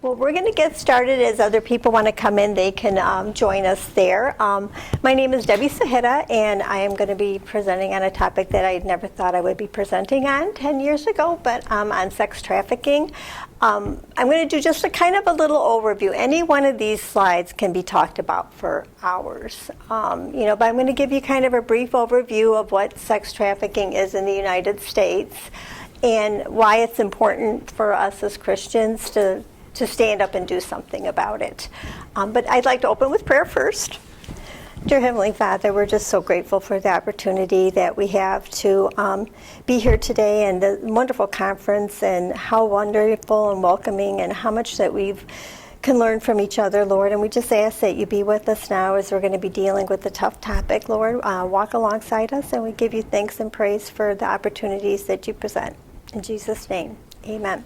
Well, we're going to get started. As other people want to come in, they can join us there. My name is Debby Suchyta, and I am going to be presenting on a topic that I never thought I would be presenting on 10 years ago, but on sex trafficking. I'm going to do just a kind of a little overview. Any one of these slides can be talked about for hours, but I'm going to give you kind of a brief overview of what sex trafficking is in the United States and why it's important for us as Christians to stand up and do something about it. But I'd like to open with prayer first. Dear Heavenly Father, we're just so grateful for the opportunity that we have to be here today and the wonderful conference and how wonderful and welcoming and how much that we can learn from each other, Lord. And we just ask that you be with us now as we're going to be dealing with the tough topic, Lord. Walk alongside us, and we give you thanks and praise for the opportunities that you present. In Jesus' name, amen.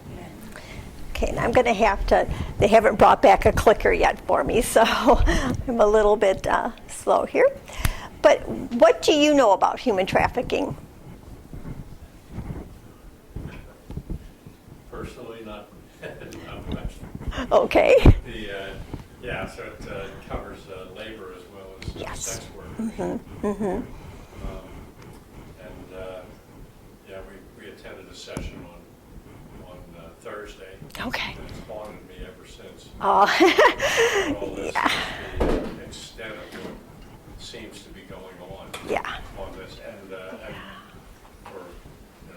Okay, and I'm going to have to, they haven't brought back a clicker yet for me, so I'm a little bit slow here. But what do you know about human trafficking? Personally, not much. Okay. So it covers labor as well as Yes. sex work. Mm-hmm. Mm-hmm. We attended a session on Thursday. Okay. And it's haunted me ever since. Oh. All this, Yeah. the extent of what seems to be going on. Yeah. On this, and for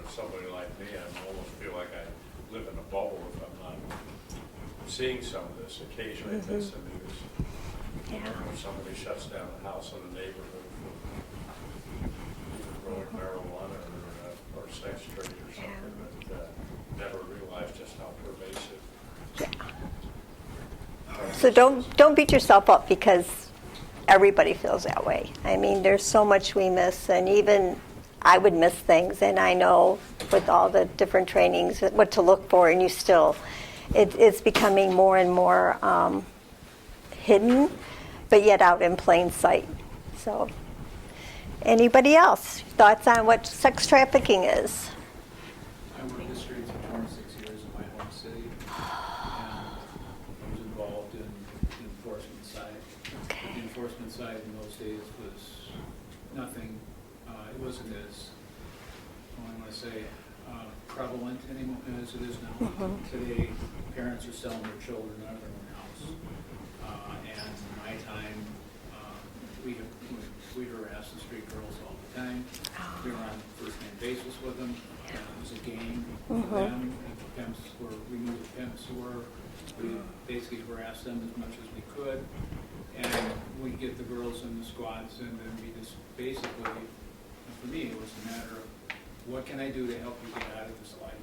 somebody like me, I almost feel like I live in a bubble if I'm not seeing some of this. Occasionally, I think some news. Yeah. Or somebody shuts down a house in a neighborhood for growing marijuana or sex trade or something, but never realized just how pervasive. Yeah. So don't beat yourself up because everybody feels that way. I mean, there's so much we miss, and even I would miss things, and I know with all the different trainings what to look for, and you still, it's becoming more and more hidden, but yet out in plain sight. So, anybody else? Thoughts on what sex trafficking is? I worked the streets for 26 years in my home city, and I was involved in the enforcement side. Okay. The enforcement side in those days was nothing, it wasn't as, I want to say, prevalent anymore as it is now. Today, parents are selling their children out of their own house. And in my time, we harassed the street girls all the time. We were on first-name basis with them. It was a game for them. We knew the pimps were. We basically harassed them as much as we could. And we'd get the girls in the squads, and then we just basically, for me, it was a matter of, what can I do to help you get out of this life?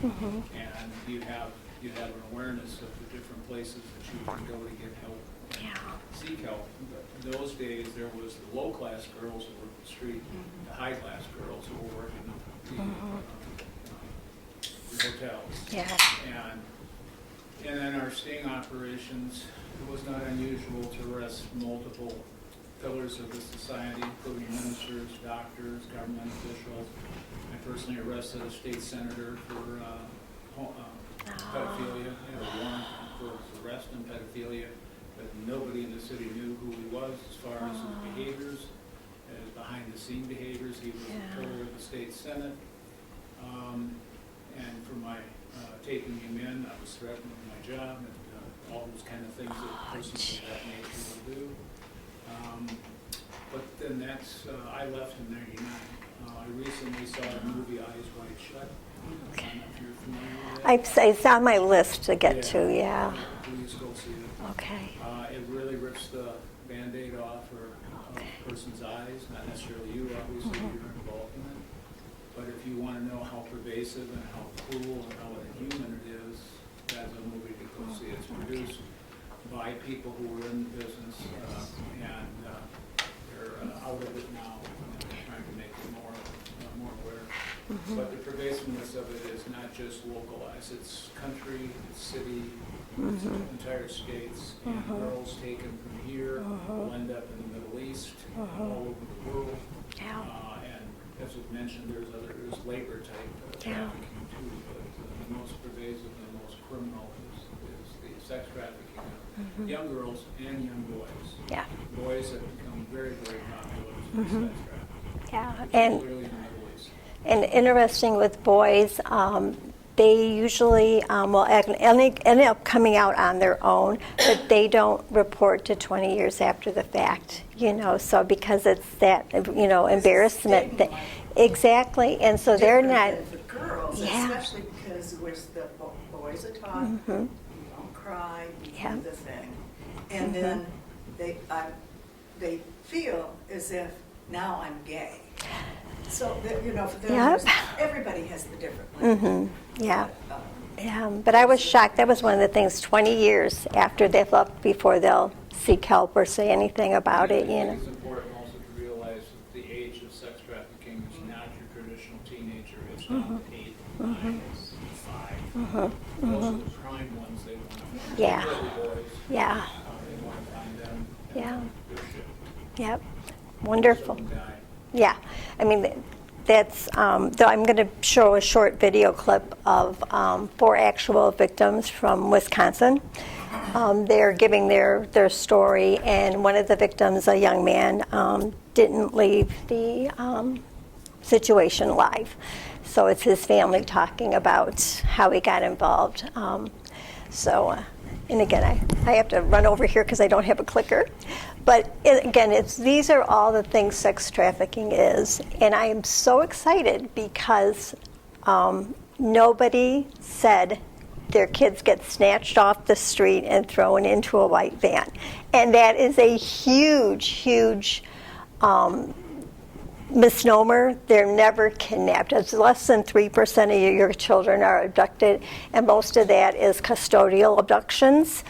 And you'd have an awareness of the different places that you can go to get help, seek help. But in those days, there was the low-class girls who worked the street, the high-class girls who were working the hotels. Yeah. And then our sting operations, it was not unusual to arrest multiple pillars of the society, including ministers, doctors, government officials. I personally arrested a state senator for pedophilia, a warrant for his arrest and pedophilia, but nobody in the city knew who he was as far as his behaviors, his behind-the-scene behaviors. He was a pillar of the state senate, and for my taking him in, I was threatened with my job and all those kind of things that persons of that nature will do. But then I left in '99. I recently saw the movie Eyes Wide Shut. I don't know if you're familiar with that. It's on my list to get to, yeah. Please go see it. Okay. It really rips the Band-Aid off a person's eyes, not necessarily you, obviously, you're involved in it. But if you want to know how pervasive and how cruel and how inhuman it is, that's a movie to go see. It's produced by people who were in the business, and they're out of it now, and they're trying to make it more aware. But the pervasiveness of it is not just localized, it's country, it's city, it's entire states, and girls taken from here will end up in the Middle East, all over the world. And as was mentioned, there's labor type trafficking too, but the most pervasive and the most criminal is sex trafficking of young girls and young boys. Yeah. Boys have become very, very popular with sex trafficking, Yeah. And particularly in the Middle East. And interesting with boys, they usually will end up coming out on their own, but they don't report to 20 years after the fact, so because it's that, embarrassment. Exactly, and so they're not. Different than for girls, Yeah. especially because the boys are taught, you don't cry, you Yeah. do the thing. And then they feel as if now I'm gay. So, that, for them, Yep. everybody has the different language. Yeah. But, Yeah, but I was shocked. That was one of the things, 20 years after they've left, before they'll seek help or say anything about it, I think it's important also to realize that the age of sex trafficking is not your traditional teenager. It's not 8, 9, 5. Those are the prime ones they want to Yeah. particularly boys. Yeah. They want to find them. and Yeah. their shit. Yep. Wonderful. Some guy. Yeah, I mean, that's, I'm going to show a short video clip of 4 actual victims from Wisconsin. They're giving their story, and one of the victims, a young man, didn't leave the situation alive. So it's his family talking about how he got involved. And again, I have to run over here because I don't have a clicker. But again, these are all the things sex trafficking is. And I am so excited because nobody said their kids get snatched off the street and thrown into a white van. And that is a huge, huge misnomer. They're never kidnapped. It's less than 3% of your children are abducted, and most of that is custodial abductions.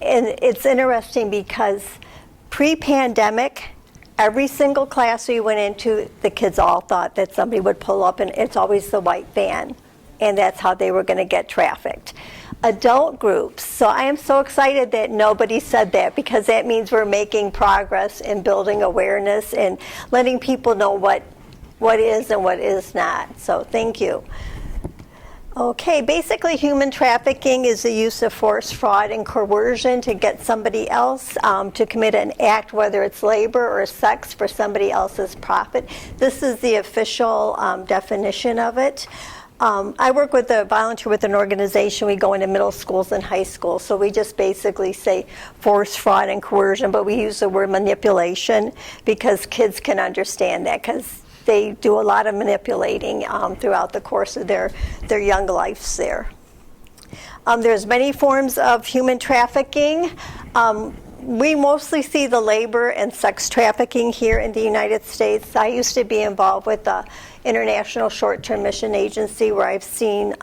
And it's interesting because pre-pandemic, every single class we went into, the kids all thought that somebody would pull up, and it's always the white van, and that's how they were going to get trafficked. Adult groups. So I am so excited that nobody said that, because that means we're making progress in building awareness and letting people know what is and what is not. So thank you. Okay, basically human trafficking is the use of force, fraud, and coercion to get somebody else to commit an act, whether it's labor or sex, for somebody else's profit. This is the official definition of it. I volunteer with an organization. We go into middle schools and high schools, so we just basically say force, fraud, and coercion, but we use the word manipulation because kids can understand that, because they do a lot of manipulating throughout the course of their young lives there. There's many forms of human trafficking. We mostly see the labor and sex trafficking here in the United States. I used to be involved with the International Short-Term Mission Agency, where I've seen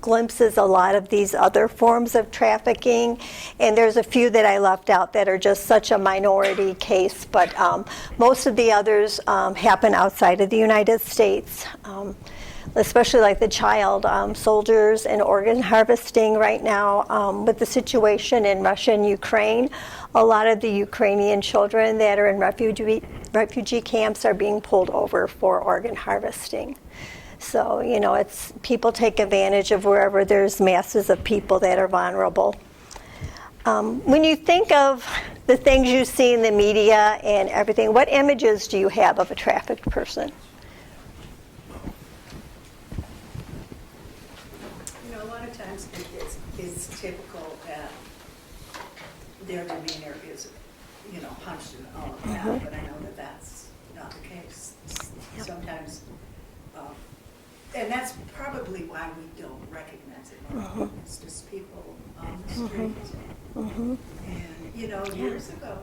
glimpses a lot of these other forms of trafficking, and there's a few that I left out that are just such a minority case, but most of the others happen outside of the United States. Especially like the child soldiers and organ harvesting right now with the situation in Russia and Ukraine. A lot of the Ukrainian children that are in refugee camps are being pulled over for organ harvesting. So, it's people take advantage of wherever there's masses of people that are vulnerable. When you think of the things you see in the media and everything, what images do you have of a trafficked person? a lot of times it's typical that their demeanor is, punched and all of that, but I know that that's not the case. Sometimes, and that's probably why we don't recognize it. It's just people on the street. And, years ago,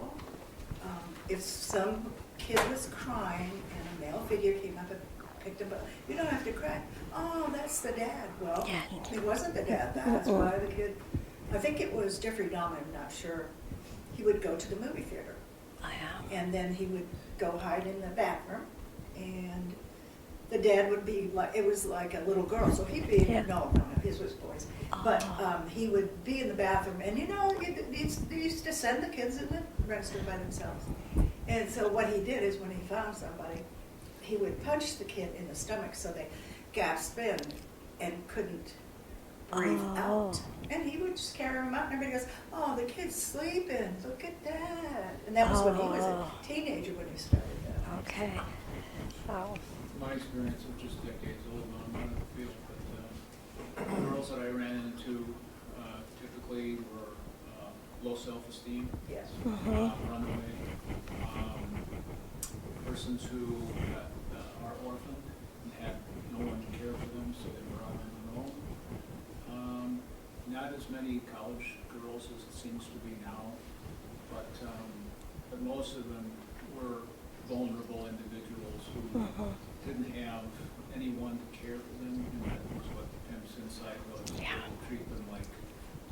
if some kid was crying and a male figure came up and picked him up, you don't have to cry. Oh, that's the dad. Well, it wasn't the dad. That's why the kid, I think it was Jeffrey Dahmer, I'm not sure. He would go to the movie theater. And then he would go hide in the bathroom, and the dad would be like, it was like a little girl, so he'd be, no, his was boys, but he would be in the bathroom, and they used to send the kids in the restroom by themselves. And so what he did is when he found somebody, he would punch the kid in the stomach so they gasped in and couldn't breathe out. And he would just carry him out, and everybody goes, oh, the kid's sleeping, look at that. And that was when he was a teenager when he started that. Okay. Wow. My experience was just decades old, now I'm not in the field, but the girls that I ran into typically were low self-esteem, Yes. runaway, persons who are orphaned and had no one to care for them, so they were out on their own. Not as many college girls as it seems to be now, but most of them were vulnerable individuals who didn't have anyone to care for them, and that was what the pimp's insight was. They would treat them like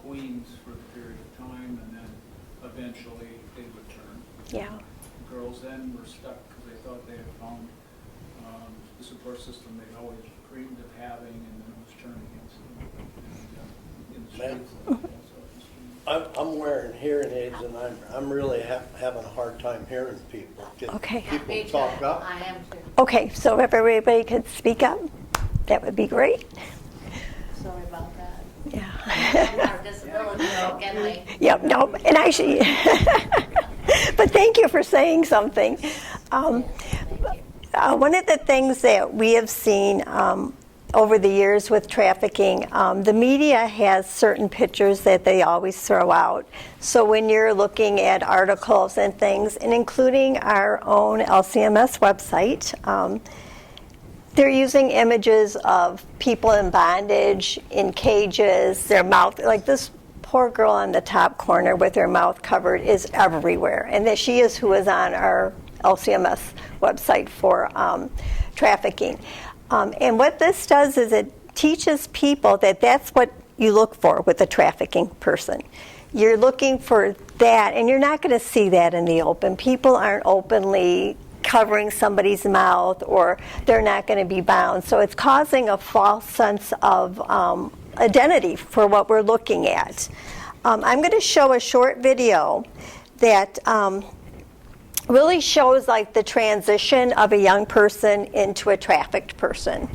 queens for a period of time, and then eventually they would turn. Yeah. Girls then were stuck because they thought they had found the support system they'd always dreamed of having, and then it was turned against them. And, in the streets, I'm wearing hearing aids, and I'm really having a hard time hearing people. Can Okay. people talk up? I am too. Okay, so if everybody could speak up, that would be great. Sorry about that. Yeah. Our disability, again, like, Yep, no, and actually, but thank you for saying something. thank you. One of the things that we have seen over the years with trafficking, the media has certain pictures that they always throw out. So when you're looking at articles and things, and including our own LCMS website, they're using images of people in bondage, in cages, their mouth, like this poor girl on the top corner with her mouth covered is everywhere. And that she is who is on our LCMS website for trafficking. And what this does is it teaches people that that's what you look for with a trafficking person. You're looking for that, and you're not going to see that in the open. People aren't openly covering somebody's mouth, or they're not going to be bound. So it's causing a false sense of identity for what we're looking at. I'm going to show a short video that really shows like the transition of a young person into a trafficked person.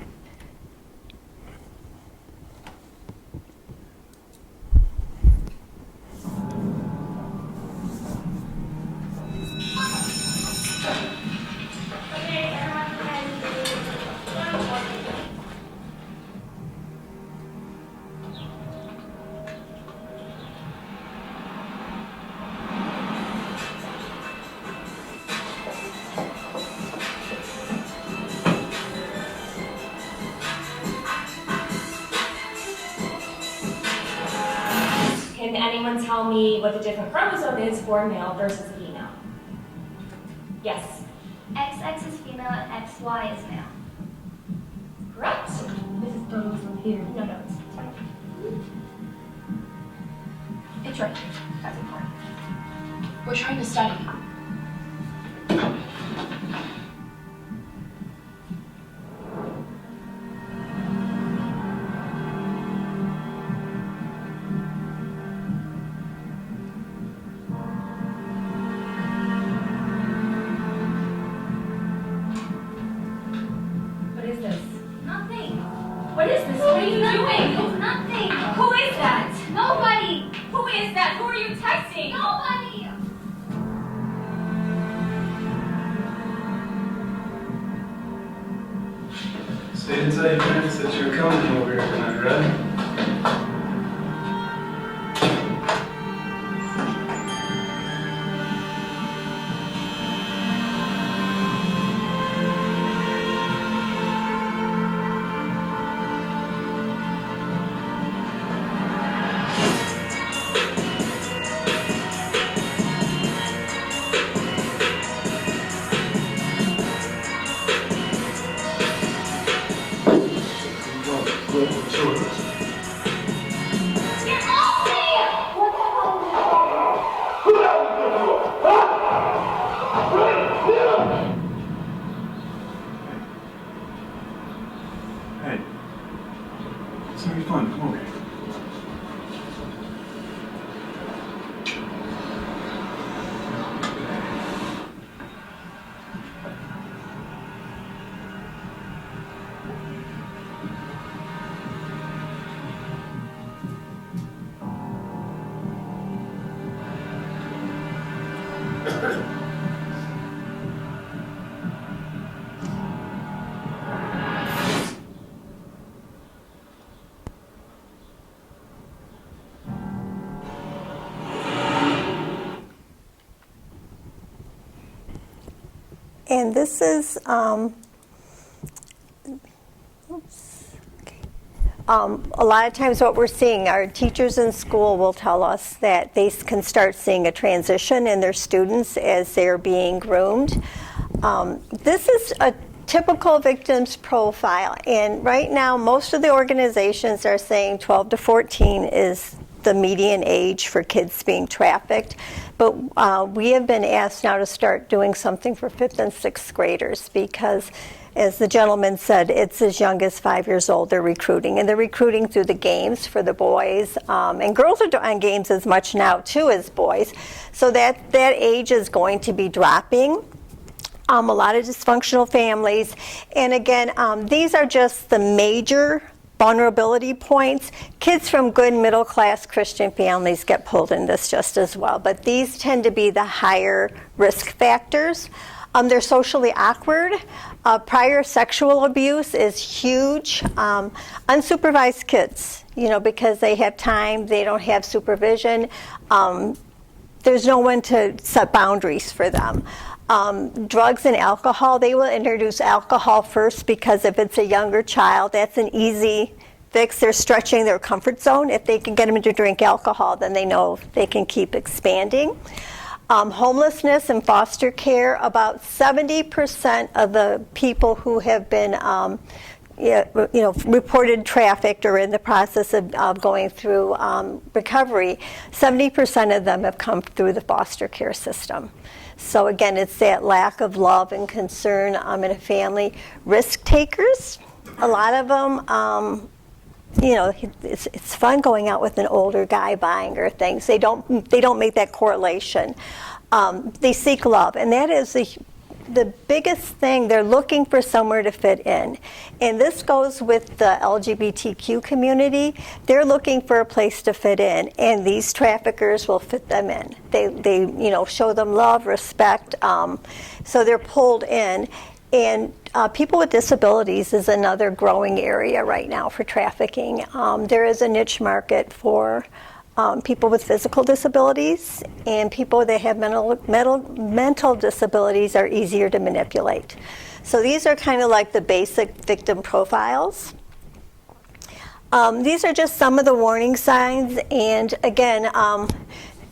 Can anyone tell me what the different chromosome is for a male versus a female? Yes. XX is female and XY is male. Correct. Mrs. Burroughs from here. No notes. It's right here. That's important. We're trying to study. What is this? Nothing. What is this? What are you doing? It's nothing. Who is that? Nobody. Who is that? Who are you texting? Nobody. So you didn't tell your parents that you were coming over here tonight, right? Go, show us. And this is, a lot of times what we're seeing, our teachers in school will tell us that they can start seeing a transition in their students as they're being groomed. This is a typical victim's profile, and right now most of the organizations are saying 12 to 14 is the median age for kids being trafficked, but we have been asked now to start doing something for 5th and 6th graders because, as the gentleman said, it's as young as 5 years old they're recruiting, and they're recruiting through the games for the boys, and girls are on games as much now too as boys, so that age is going to be dropping. A lot of dysfunctional families, and again, these are just the major vulnerability points. Kids from good middle-class Christian families get pulled in this just as well, but these tend to be the higher risk factors. They're socially awkward. Prior sexual abuse is huge. Unsupervised kids, because they have time, they don't have supervision. There's no one to set boundaries for them. Drugs and alcohol, they will introduce alcohol first because if it's a younger child, that's an easy fix. They're stretching their comfort zone. If they can get them to drink alcohol, then they know they can keep expanding. Homelessness and foster care, about 70% of the people who have been reported trafficked or in the process of going through recovery, 70% of them have come through the foster care system. So again, it's that lack of love and concern in a family. Risk takers, a lot of them, it's fun going out with an older guy buying her things. They don't make that correlation. They seek love, and that is the biggest thing. They're looking for somewhere to fit in, and this goes with the LGBTQ community. They're looking for a place to fit in, and these traffickers will fit them in. They show them love, respect, so they're pulled in. And people with disabilities is another growing area right now for trafficking. There is a niche market for people with physical disabilities, and people that have mental disabilities are easier to manipulate. So these are kind of like the basic victim profiles. These are just some of the warning signs, and again,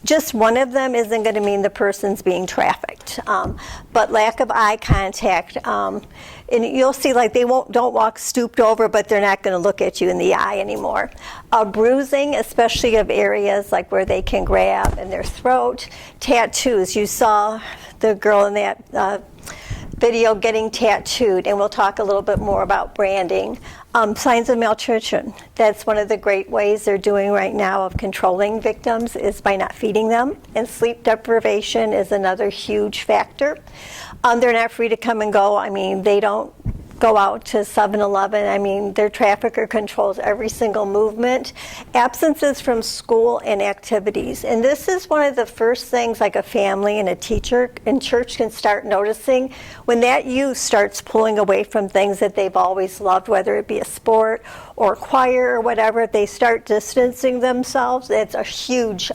just one of them isn't going to mean the person's being trafficked, but lack of eye contact, and you'll see like don't walk stooped over, but they're not going to look at you in the eye anymore. Bruising, especially of areas like where they can grab in their throat. Tattoos, you saw the girl in that video getting tattooed, and we'll talk a little bit more about branding. Signs of malnutrition. That's one of the great ways they're doing right now of controlling victims is by not feeding them. And sleep deprivation is another huge factor. They're not free to come and go. I mean, they don't go out to 7-Eleven. I mean, their trafficker controls every single movement. Absences from school and activities. And this is one of the first things like a family and a teacher in church can start noticing. When that youth starts pulling away from things that they've always loved, whether it be a sport or choir or whatever, if they start distancing themselves, it's a huge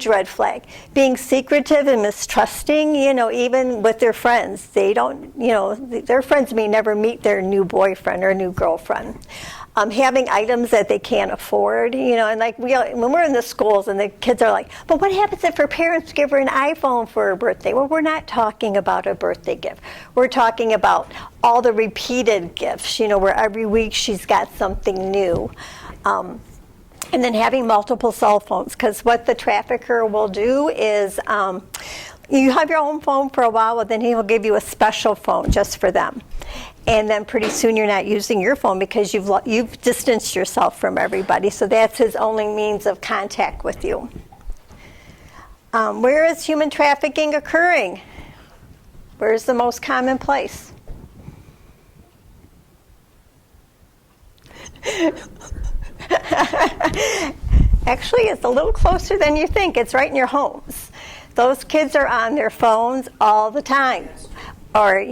red flag. Being secretive and mistrusting, even with their friends. They don't, their friends may never meet their new boyfriend or new girlfriend. Having items that they can't afford, and like when we're in the schools and the kids are like, but what happens if her parents give her an iPhone for her birthday? Well, we're not talking about a birthday gift. We're talking about all the repeated gifts, where every week she's got something new. And then having multiple cell phones, because what the trafficker will do is you have your own phone for a while, but then he will give you a special phone just for them. And then pretty soon you're not using your phone because you've distanced yourself from everybody. So that's his only means of contact with you. Where is human trafficking occurring? Where is the most common place? Actually, it's a little closer than you think. It's right in your homes. Those kids are on their phones all the time. or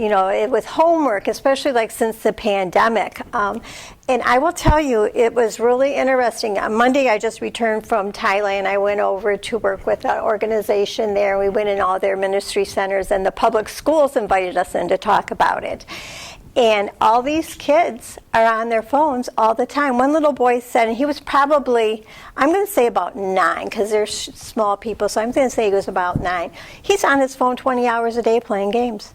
with homework, especially like since the pandemic. And I will tell you, it was really interesting. On Monday, I just returned from Thailand. I went over to work with an organization there. We went in all their ministry centers, and the public schools invited us in to talk about it. And all these kids are on their phones all the time. One little boy said, and he was probably, I'm going to say about 9, because they're small people, so I'm going to say he was about 9. He's on his phone 20 hours a day playing games.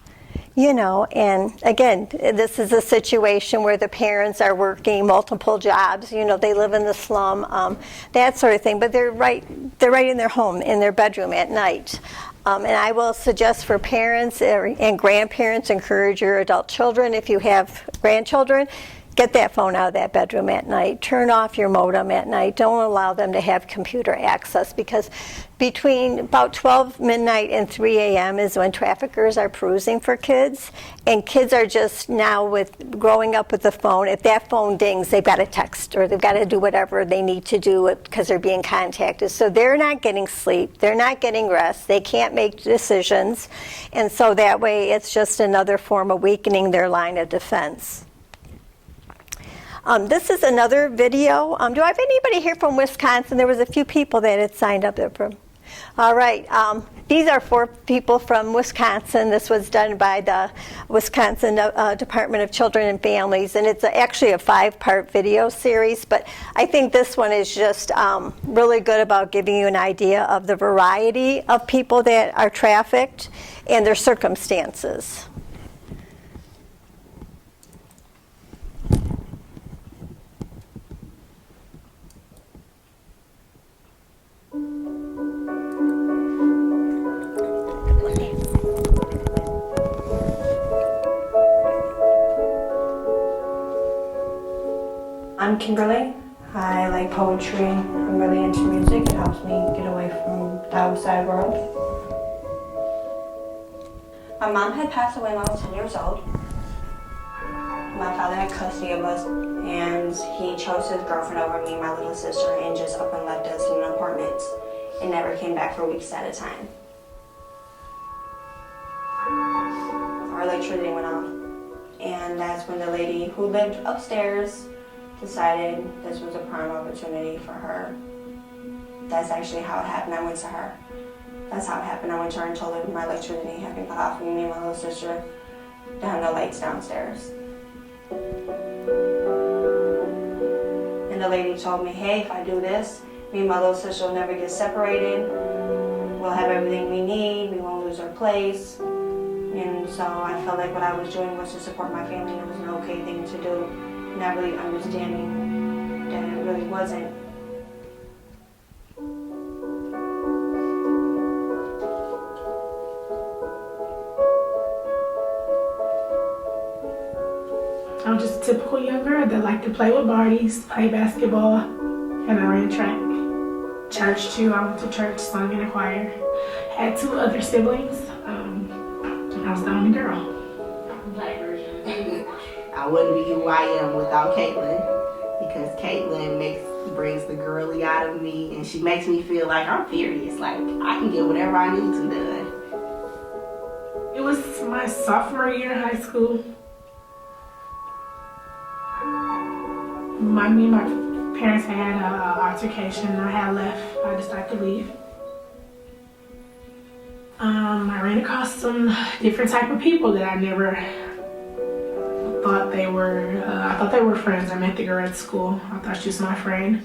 And again, this is a situation where the parents are working multiple jobs. They live in the slum, that sort of thing. But they're right in their home, in their bedroom at night. And I will suggest for parents and grandparents, encourage your adult children, if you have grandchildren, get that phone out of that bedroom at night. Turn off your modem at night. Don't allow them to have computer access, because between about 12 midnight and 3 a.m. is when traffickers are perusing for kids. And kids are just now, with growing up with the phone, if that phone dings, they've got to text or they've got to do whatever they need to do because they're being contacted. So they're not getting sleep. They're not getting rest. They can't make decisions. And so that way it's just another form of weakening their line of defense. This is another video. Do I have anybody here from Wisconsin? There was a few people that had signed up there from. All right. These are 4 people from Wisconsin. This was done by the Wisconsin Department of Children and Families, and it's actually a 5-part video series, but I think this one is just really good about giving you an idea of the variety of people that are trafficked and their circumstances. I'm Kimberly. I like poetry. I'm really into music. It helps me get away from the outside world. My mom had passed away when I was 10 years old. My father had custody of us, and he chose his girlfriend over me and my little sister and just up and left us in an apartment and never came back for weeks at a time. Our electricity went off, and that's when the lady who lived upstairs decided this was a prime opportunity for her. That's actually how it happened. I went to her. That's how it happened. I went to her and told her my electricity had been cut off, and me and my little sister don't have no lights downstairs. And the lady told me, hey, if I do this, me and my little sister will never get separated. We'll have everything we need. We won't lose our place. And so I felt like what I was doing was to support my family, and it was an okay thing to do. Not really understanding that it really wasn't. I'm just a typical young girl that liked to play with Barbies, play basketball, and I ran track. Church too, I went to church, sung in a choir. Had 2 other siblings, and I was the only girl. I wouldn't be who I am without Caitlin, because Caitlin brings the girly out of me, and she makes me feel like I'm furious, like I can get whatever I need to done. It was my sophomore year in high school. Me and my parents had an altercation. I had left. I decided to leave. I ran across some different type of people that I never thought they were. I thought they were friends. I met the girl at school. I thought she was my friend.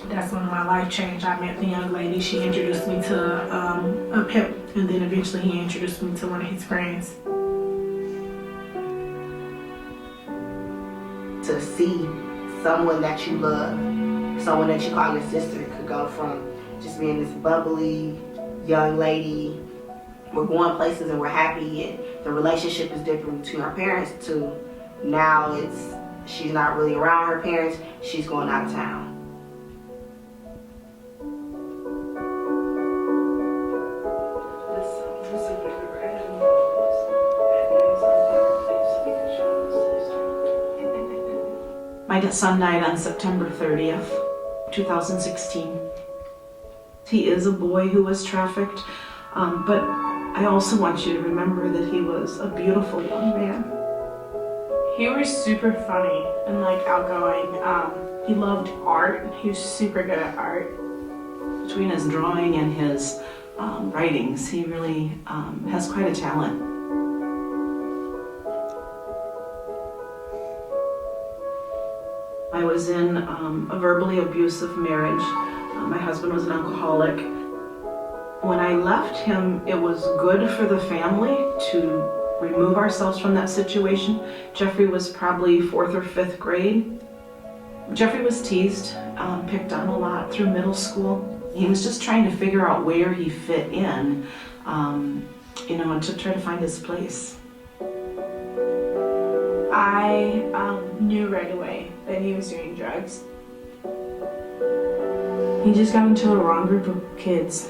That's when my life changed. I met the young lady. She introduced me to a pimp, and then eventually he introduced me to one of his friends. To see someone that you love, someone that you call your sister, could go from just being this bubbly young lady, we're going places and we're happy, and the relationship is different between our parents, to now it's she's not really around her parents, she's going out of town. My son died on September 30th, 2016. He is a boy who was trafficked, but I also want you to remember that he was a beautiful young man. He was super funny and like outgoing. He loved art. He was super good at art. Between his drawing and his writings, he really has quite a talent. I was in a verbally abusive marriage. My husband was an alcoholic. When I left him, it was good for the family to remove ourselves from that situation. Jeffrey was probably 4th or 5th grade. Jeffrey was teased, picked on a lot through middle school. He was just trying to figure out where he fit in, and to try to find his place. I knew right away that he was doing drugs. He just got into the wrong group of kids.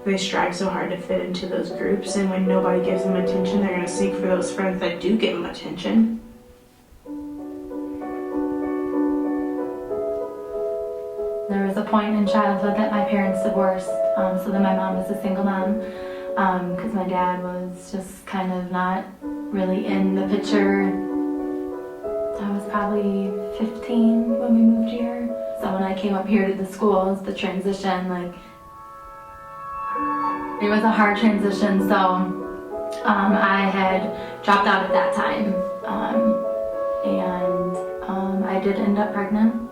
They strive so hard to fit into those groups, and when nobody gives them attention, they're going to seek for those friends that do give them attention. There was a point in childhood that my parents divorced, so then my mom was a single mom, because my dad was just kind of not really in the picture. I was probably 15 when we moved here. So when I came up here to the schools, the transition, it was a hard transition, so I had dropped out at that time, and I did end up pregnant.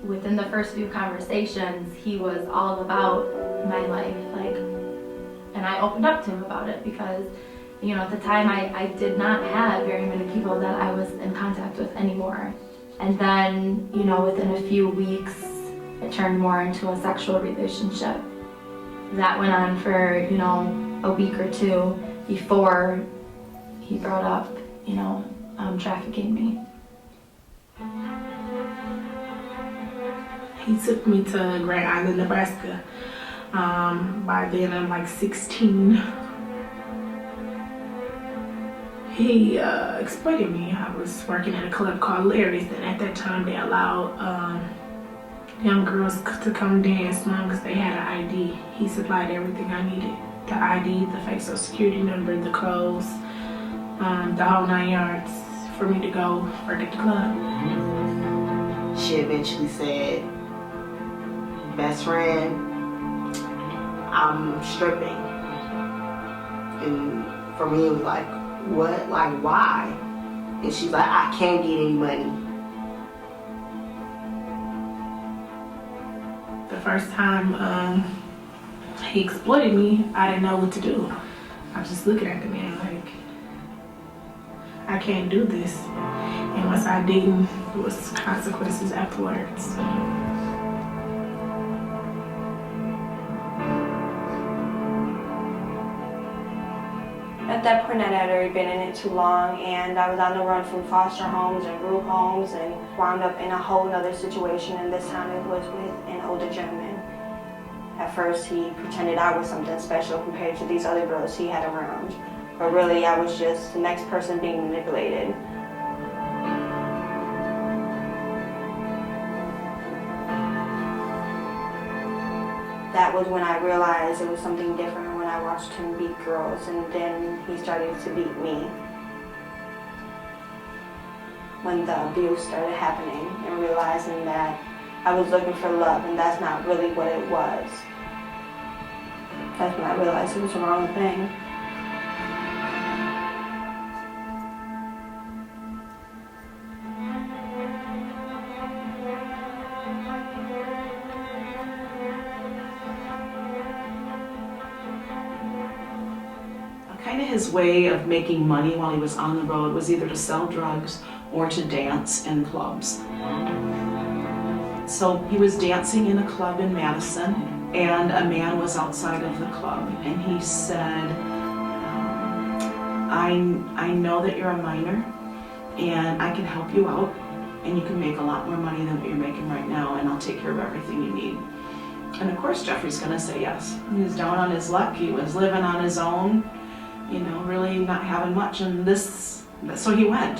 Within the first few conversations, he was all about my life, and I opened up to him about it because, at the time I did not have very many people that I was in contact with anymore. And then, within a few weeks, it turned more into a sexual relationship. That went on for, a week or two before he brought up, trafficking me. He took me to Grand Island, Nebraska. By then I'm 16. He exploited me. I was working at a club called Larry's, and at that time they allowed young girls to come dance as long as they had an ID. He supplied everything I needed. The ID, the fake social security number, the clothes, the whole 9 yards for me to go work at the club. She eventually said, "Best friend, I'm stripping." And for me it was like, what? Why? And she's like, "I can't get any money." The first time he exploited me, I didn't know what to do. I was just looking at the man I can't do this. And once I didn't, there was consequences afterwards. At that point, I had already been in it too long, and I was on the run from foster homes and group homes and wound up in a whole other situation, and this time it was with an older gentleman. At first, he pretended I was something special compared to these other girls he had around, but really I was just the next person being manipulated. That was when I realized it was something different when I watched him beat girls, and then he started to beat me. When the abuse started happening and realizing that I was looking for love and that's not really what it was. That's when I realized it was the wrong thing. Kind of his way of making money while he was on the road was either to sell drugs or to dance in clubs. So he was dancing in a club in Madison, and a man was outside of the club, and he said, I know that you're a minor, and I can help you out, and you can make a lot more money than what you're making right now, and I'll take care of everything you need. And of course Jeffrey's gonna say yes. He was down on his luck, he was living on his own, really not having much, and this So he went.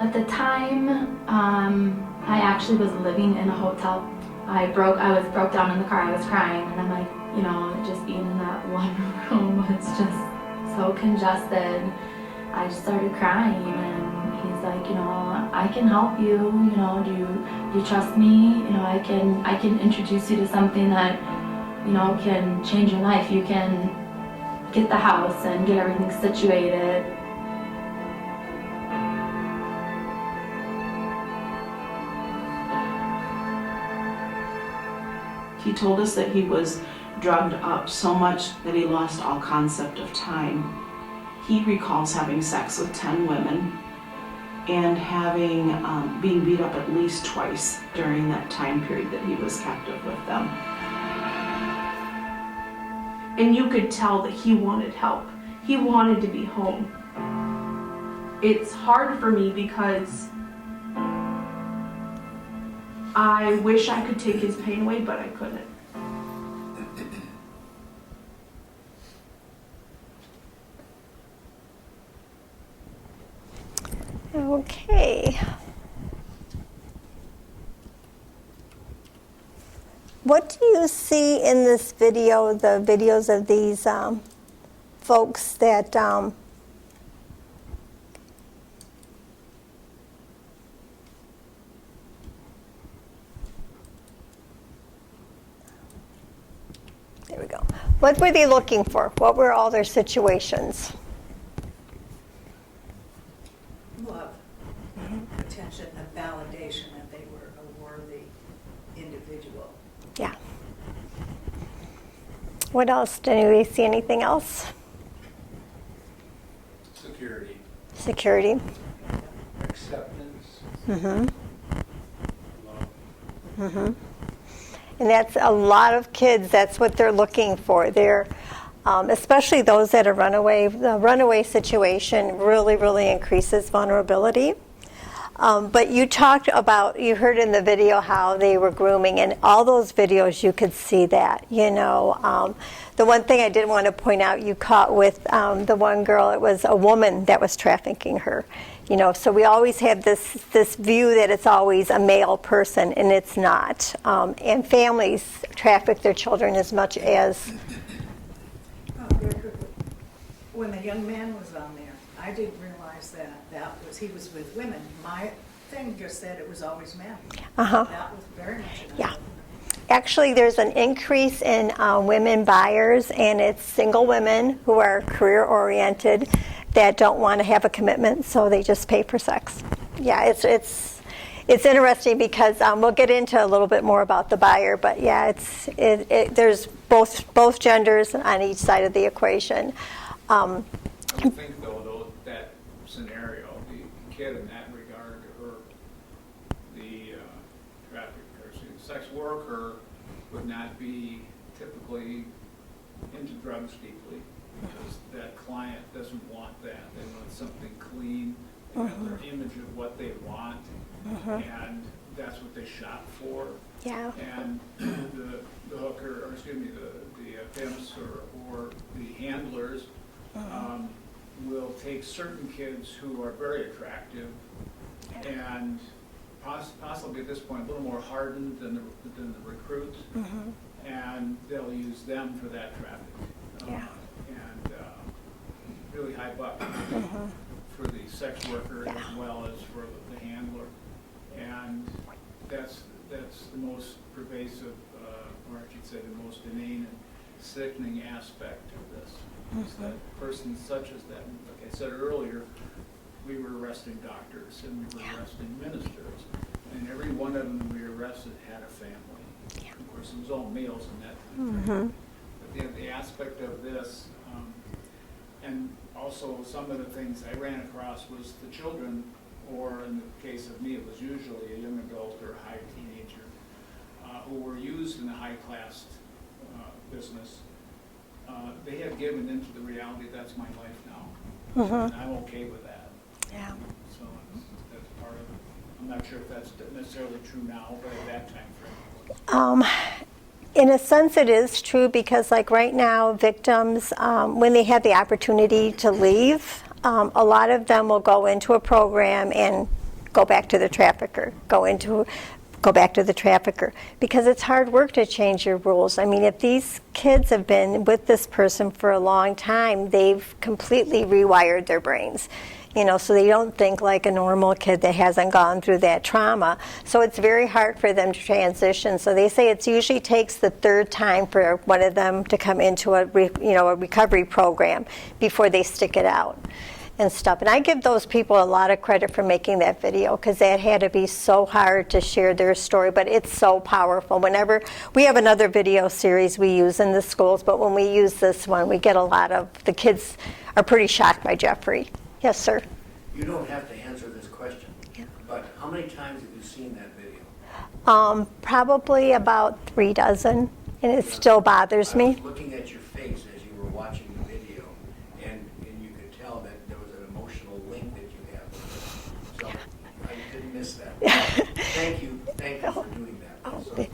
At the time, I actually was living in a hotel. I was broke down in the car. I was crying, and I'm like, you know, just being in that one room was just so congested. I just started crying, and he's like, you know, I can help you. You know, do you trust me? You know, I can introduce you to something that, you know, can change your life. You can get the house and get everything situated. He told us that he was drugged up so much that he lost all concept of time. He recalls having sex with 10 women and being beat up at least twice during that time period that he was captive with them. And you could tell that he wanted help. He wanted to be home. It's hard for me because I wish I could take his pain away, but I couldn't. Okay. What do you see in this video, the videos of these folks that there we go. What were they looking for? What were all their situations? Love, attention, a validation that they were a worthy individual. Yeah. What else? Did anybody see anything else? Security. Security. Acceptance. Mm-hmm. Love. Mm-hmm. And that's a lot of kids. That's what they're looking for. They're, especially those that are runaway. The runaway situation really, really increases vulnerability. But you talked about, you heard in the video how they were grooming, and all those videos you could see that, you know. The one thing I did want to point out, you caught with the one girl, it was a woman that was trafficking her. You know, so we always have this view that it's always a male person, and it's not. And families traffic their children as much as... When the young man was on there, I didn't realize that he was with women. My thing just said it was always men. Uh-huh. That was very much an Yeah. Actually, there's an increase in women buyers, and it's single women who are career-oriented that don't want to have a commitment, so they just pay for sex. Yeah, it's interesting because we'll get into a little bit more about the buyer, but yeah, there's both genders on each side of the equation. I would think though that scenario, the kid in that regard, or the sex worker would not be typically into drugs deeply, because that client doesn't want that. They want something clean. They have their image of what they want, and that's what they shop for. Yeah. And the hooker, or excuse me, the pimps or the handlers will take certain kids who are very attractive and possibly at this point a little more hardened than the recruits, and they'll use them for that traffic. And really high buck for the sex worker as well as for the handler. And that's the most pervasive, or I should say the most inane and sickening aspect of this. Is that persons such as that, like I said earlier, we were arresting doctors and we were arresting ministers, and every one of them we arrested had a family. Of course, it was all males in that time. But the aspect of this, and also some of the things I ran across was the children, or in the case of me, it was usually a young adult or a high teenager, who were used in the high-class business. They have given into the reality that's my life now, and I'm okay with that. Yeah. So that's part of it. I'm not sure if that's necessarily true now, but at that time frame. In a sense, it is true because, like right now, victims, when they have the opportunity to leave, a lot of them will go into a program and go back to the trafficker, go back to the trafficker, because it's hard work to change your rules. I mean, if these kids have been with this person for a long time, they've completely rewired their brains. You know, so they don't think like a normal kid that hasn't gone through that trauma. So it's very hard for them to transition. So they say it usually takes the third time for one of them to come into a recovery program before they stick it out and stuff. And I give those people a lot of credit for making that video, because that had to be so hard to share their story, but it's so powerful. Whenever we have another video series we use in the schools, but when we use this one, we get a lot of, the kids are pretty shocked by Jeffrey. Yes, sir. You don't have to answer this question, but how many times have you seen that video? Probably about 3 dozen, and it still bothers me. I was looking at your face as you were watching the video, and you could tell that there was an emotional link that you have with it. So I didn't miss that. Thank you for doing that. So.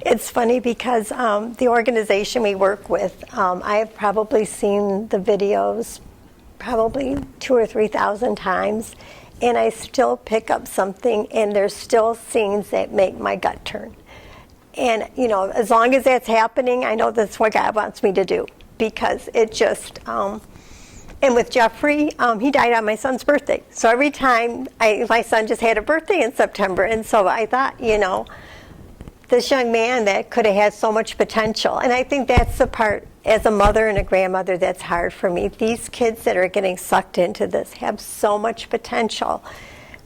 It's funny because the organization we work with, I've probably seen the videos probably 2,000 or 3,000 times, and I still pick up something, and there's still scenes that make my gut turn. And, you know, as long as that's happening, I know that's what God wants me to do, because it just, and with Jeffrey, he died on my son's birthday. So every time, my son just had a birthday in September, and so I thought, you know, this young man that could have had so much potential. And I think that's the part, as a mother and a grandmother, that's hard for me. These kids that are getting sucked into this have so much potential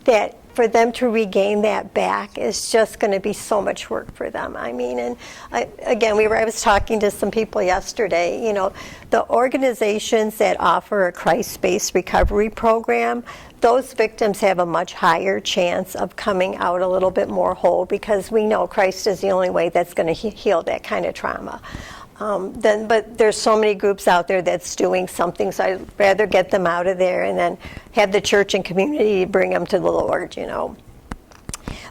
that for them to regain that back is just going to be so much work for them. I mean, and I was talking to some people yesterday, you know, the organizations that offer a Christ-based recovery program, those victims have a much higher chance of coming out a little bit more whole, because we know Christ is the only way that's going to heal that kind of trauma. But there's so many groups out there that's doing something, so I'd rather get them out of there and then have the church and community bring them to the Lord, you know.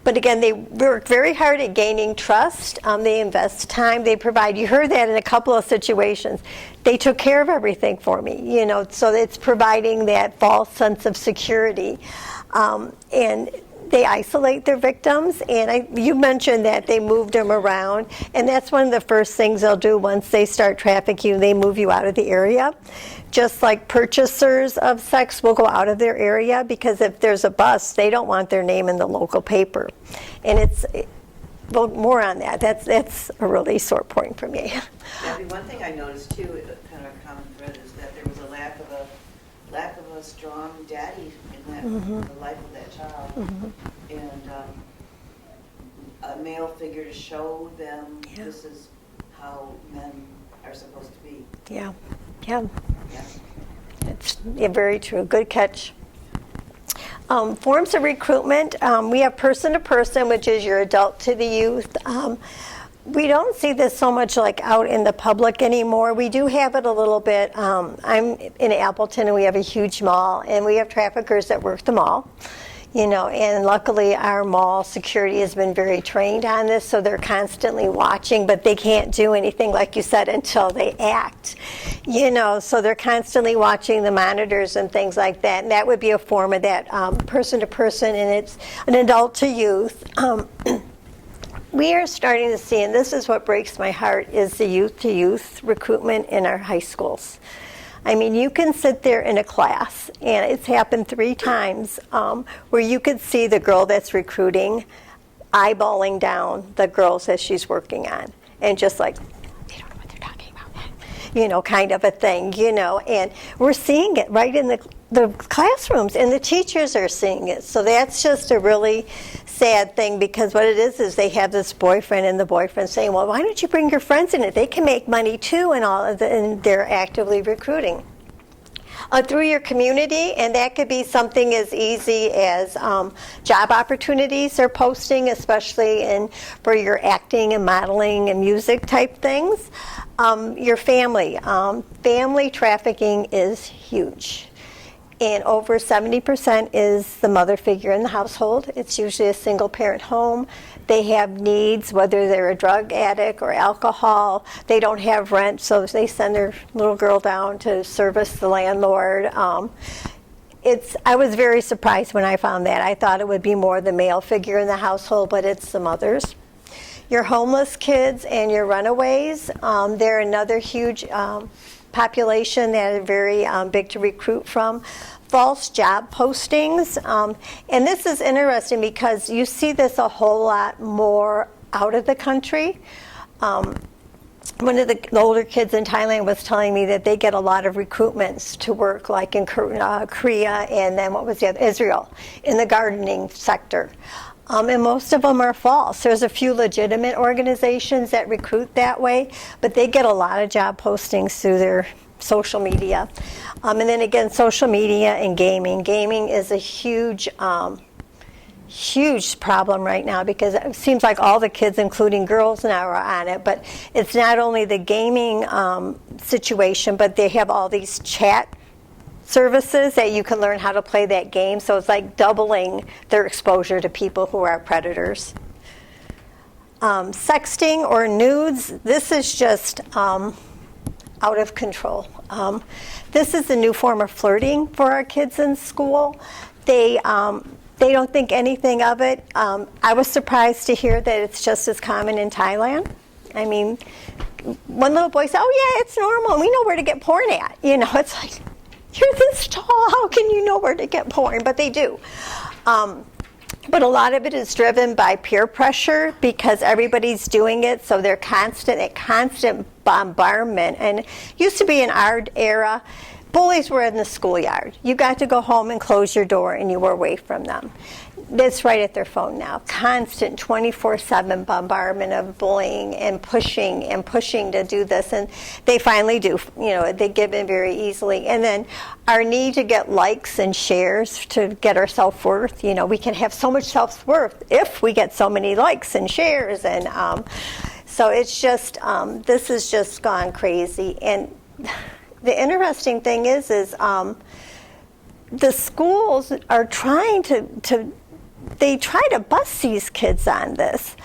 But again, they work very hard at gaining trust. They invest time. They provide. You heard that in a couple of situations. They took care of everything for me, you know. So it's providing that false sense of security, and they isolate their victims. And you mentioned that they moved them around, and that's one of the first things they'll do once they start trafficking. They move you out of the area. Just like purchasers of sex will go out of their area, because if there's a bust, they don't want their name in the local paper. And well, more on that. That's a really sore point for me. Debbie, one thing I noticed too, kind of a common thread, is that there was a lack of a strong daddy in that the life of that child, and a male figure to show them this is how men are supposed to be. Yeah. It's very true. Good catch. Forms of recruitment, we have person-to-person, which is your adult to the youth. We don't see this so much like out in the public anymore. We do have it a little bit. I'm in Appleton, and we have a huge mall, and we have traffickers that work the mall. You know, and luckily our mall security has been very trained on this, so they're constantly watching, but they can't do anything, like you said, until they act. You know, so they're constantly watching the monitors and things like that, and that would be a form of that person-to-person, and it's an adult to youth. We are starting to see, and this is what breaks my heart, is the youth-to-youth recruitment in our high schools. I mean, you can sit there in a class, and it's happened 3 times, where you could see the girl that's recruiting eyeballing down the girls that she's working on, and just like, they don't know what they're talking about, you know, kind of a thing, you know. And we're seeing it right in the classrooms, and the teachers are seeing it. So that's just a really sad thing, because what it is they have this boyfriend, and the boyfriend saying, well, why don't you bring your friends in it? They can make money too, and and they're actively recruiting. Through your community, and that could be something as easy as job opportunities they're posting, especially for your acting and modeling and music type things. Your family. Family trafficking is huge. and over 70% is the mother figure in the household. It's usually a single parent home. They have needs, whether they're a drug addict or alcohol. They don't have rent, so they send their little girl down to service the landlord. I was very surprised when I found that. I thought it would be more the male figure in the household, but it's the mothers. Your homeless kids and your runaways, they're another huge population that are very big to recruit from. False job postings, and this is interesting because you see this a whole lot more out of the country. One of the older kids in Thailand was telling me that they get a lot of recruitments to work like in Korea and then what was the other, Israel, in the gardening sector. And most of them are false. There's a few legitimate organizations that recruit that way, but they get a lot of job postings through their social media. And then again, social media and gaming. Gaming is a huge problem right now because it seems like all the kids, including girls now, are on it. But it's not only the gaming situation, but they have all these chat services that you can learn how to play that game. So it's like doubling their exposure to people who are predators. Sexting or nudes, this is just out of control. This is a new form of flirting for our kids in school. They don't think anything of it. I was surprised to hear that it's just as common in Thailand. I mean, one little boy said, "Oh yeah, it's normal. We know where to get porn at." You know, it's like, you're this tall. How can you know where to get porn? But they do. But a lot of it is driven by peer pressure because everybody's doing it, so they're constant bombardment. And it used to be in our era, bullies were in the schoolyard. You got to go home and close your door and you were away from them. It's right at their phone now. Constant 24/7 bombardment of bullying and pushing to do this. And they finally do. You know, they give in very easily. And then our need to get likes and shares to get our self-worth. You know, we can have so much self-worth if we get so many likes and shares. And so it's just, this has just gone crazy. And the interesting thing is the schools are trying they try to bust these kids on this,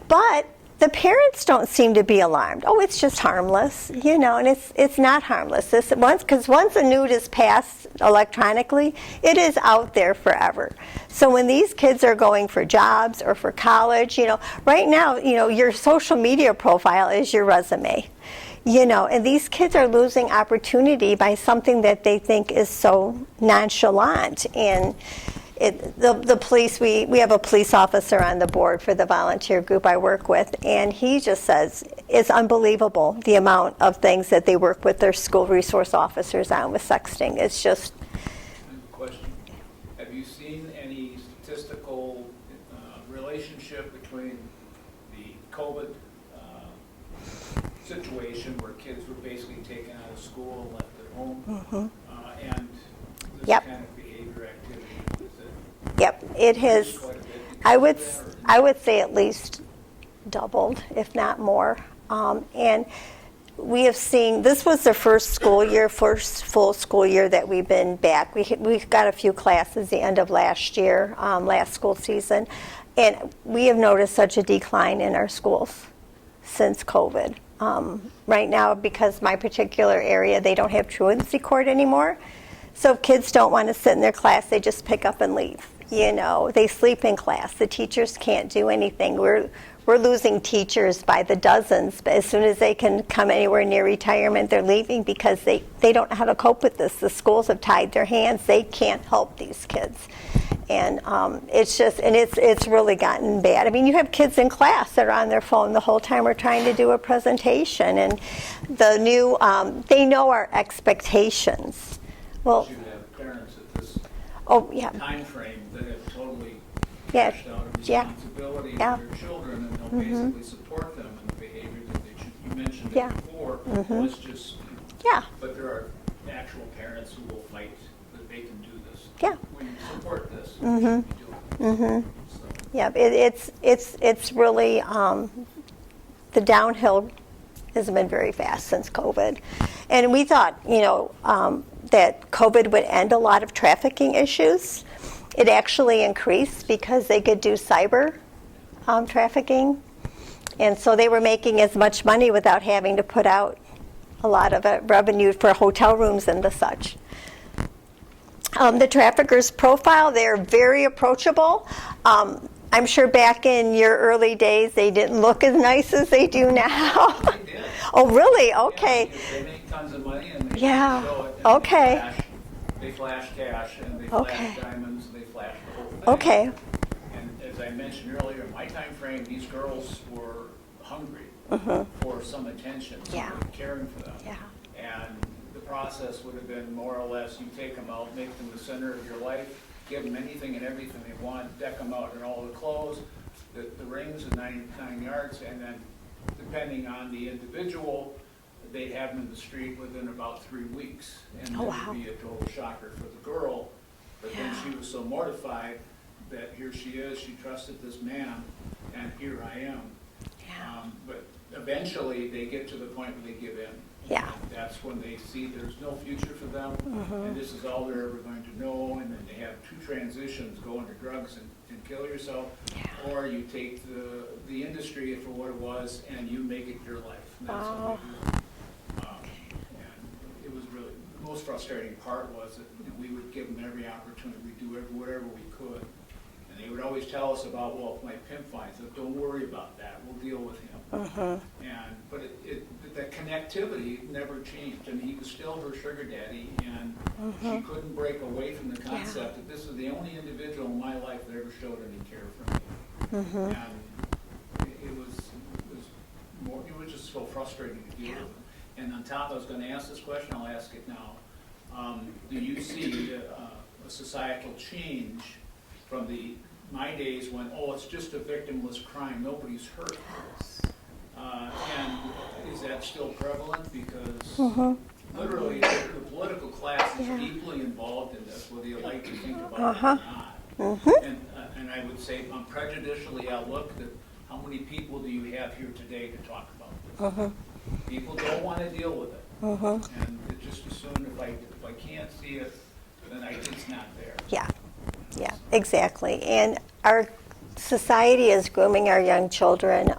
but the parents don't seem to be alarmed. Oh, it's just harmless, you know, and it's not harmless. Because once a nude is passed electronically, it is out there forever. So when these kids are going for jobs or for college, you know, right now, you know, your social media profile is your resume. You know, and these kids are losing opportunity by something that they think is so nonchalant. And the police, we have a police officer on the board for the volunteer group I work with, and he just says it's unbelievable the amount of things that they work with their school resource officers on with sexting. It's just... Question. Have you seen any statistical relationship between the COVID situation where kids were basically taken out of school and left at home, and this kind of behavior activity? Yep, it has. I would say at least doubled, if not more. And we have seen, this was the first full school year that we've been back. We got a few classes the end of last year, last school season, and we have noticed such a decline in our schools since COVID. Right now, because my particular area, they don't have truancy court anymore. So if kids don't want to sit in their class, they just pick up and leave. You know, they sleep in class. The teachers can't do anything. We're losing teachers by the dozens. But as soon as they can come anywhere near retirement, they're leaving because they don't know how to cope with this. The schools have tied their hands. They can't help these kids. And it's just, and it's really gotten bad. I mean, you have kids in class that are on their phone the whole time we're trying to do a presentation. And the new, they know our expectations. Well, you have parents at this time frame that have totally cashed out a responsibility for their children, and they'll basically support them in the behavior that they should. You mentioned it before. Well, it's just, but there are actual parents who will fight that they can do this. Yeah. We support this. We should be doing this. So. Yeah, it's really, the downhill has been very fast since COVID. And we thought, you know, that COVID would end a lot of trafficking issues. It actually increased because they could do cyber trafficking. And so they were making as much money without having to put out a lot of revenue for hotel rooms and the such. The traffickers' profile, they're very approachable. I'm sure back in your early days they didn't look as nice as they do now. They did. Oh, really? Okay. Yeah, they make tons of money and they Yeah. show it. And Okay. They flash cash and they Okay. flash diamonds and they flash the whole thing. Okay. And as I mentioned earlier, in my time frame, these girls were hungry for some attention, somebody caring for them. Yeah. And the process would have been more or less, you take them out, make them the center of your life, give them anything and everything they want, deck them out in all the clothes, the rings, the 9 yards, and then depending on the individual, they'd have them in the street within about 3 weeks. And Oh, it wow. would be a total shocker for the girl. But then she was so mortified that here she is, she trusted this man, and here I am. But eventually, they get to the point where they give in. Yeah. And that's when they see there's no future for them, and this is all they're ever going to know, and then they have 2 transitions, go into drugs and kill yourself, or you take the industry for what it was, and you make it your life. And that's what they do. And it was really, the most frustrating part was that we would give them every opportunity, we'd do whatever we could. And they would always tell us about, well, if my pimp finds it, don't worry about that, we'll deal with him. But the connectivity never changed. I mean, he was still her sugar daddy, and she couldn't break away from the concept that this is the only individual in my life that ever showed any care for me. And it was just so frustrating to deal with. And on top, I was going to ask this question, I'll ask it now. Do you see a societal change from my days when, it's just a victimless crime, nobody's hurt? And is that still prevalent? Because literally the political class is deeply involved in this, whether you like to think about it or not. And I would say, prejudicially, I'll look at how many people do you have here today to talk about this? People don't want to deal with it. And it just assume if I can't see it, then it's not there. Yeah, exactly. And our society is grooming our young children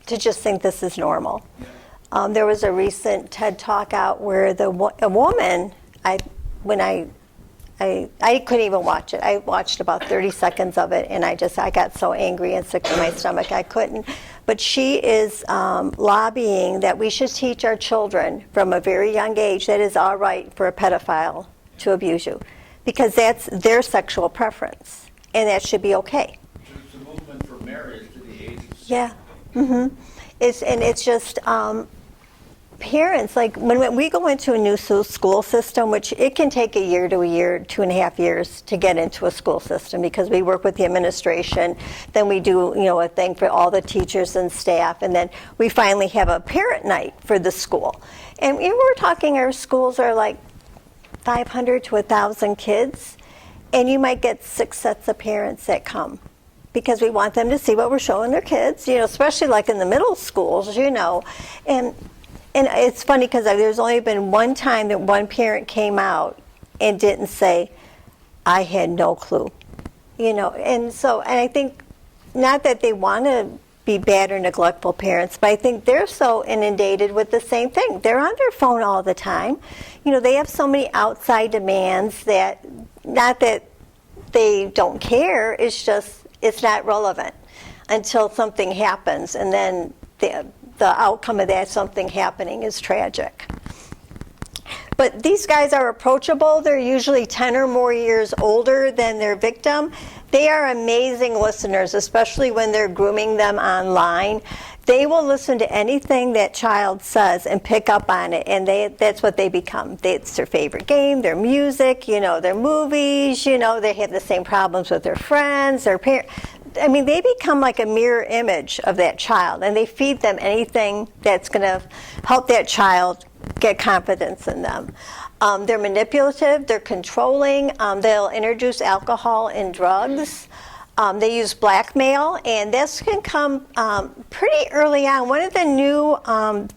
to just think this is normal. There was a recent TED Talk out where a woman, I couldn't even watch it. I watched about 30 seconds of it, and I got so angry and sick to my stomach I couldn't. But she is lobbying that we should teach our children from a very young age that it's all right for a pedophile to abuse you, because that's their sexual preference, and that should be okay. It's a movement for marriage to the age of 16. It's just parents, like when we go into a new school system, which it can take a year to a year, 2.5 years to get into a school system, because we work with the administration, then we do a thing for all the teachers and staff, and then we finally have a parent night for the school. And we're talking, our schools are like 500 to 1,000 kids, and you might get 6 sets of parents that come, because we want them to see what we're showing their kids, especially like in the middle schools, And it's funny because there's only been one time that one parent came out and didn't say, I had no clue. And I think, not that they want to be bad or neglectful parents, but I think they're so inundated with the same thing. They're on their phone all the time. They have so many outside demands that, not that they don't care, it's just, it's not relevant until something happens, and then the outcome of that something happening is tragic. But these guys are approachable. They're usually 10 or more years older than their victim. They are amazing listeners, especially when they're grooming them online. They will listen to anything that child says and pick up on it, and that's what they become. It's their favorite game, their music, their movies, they have the same problems with their friends, their parents. I mean, they become like a mirror image of that child, and they feed them anything that's going to help that child get confidence in them. They're manipulative, they're controlling, they'll introduce alcohol and drugs. They use blackmail, and this can come pretty early on. One of the new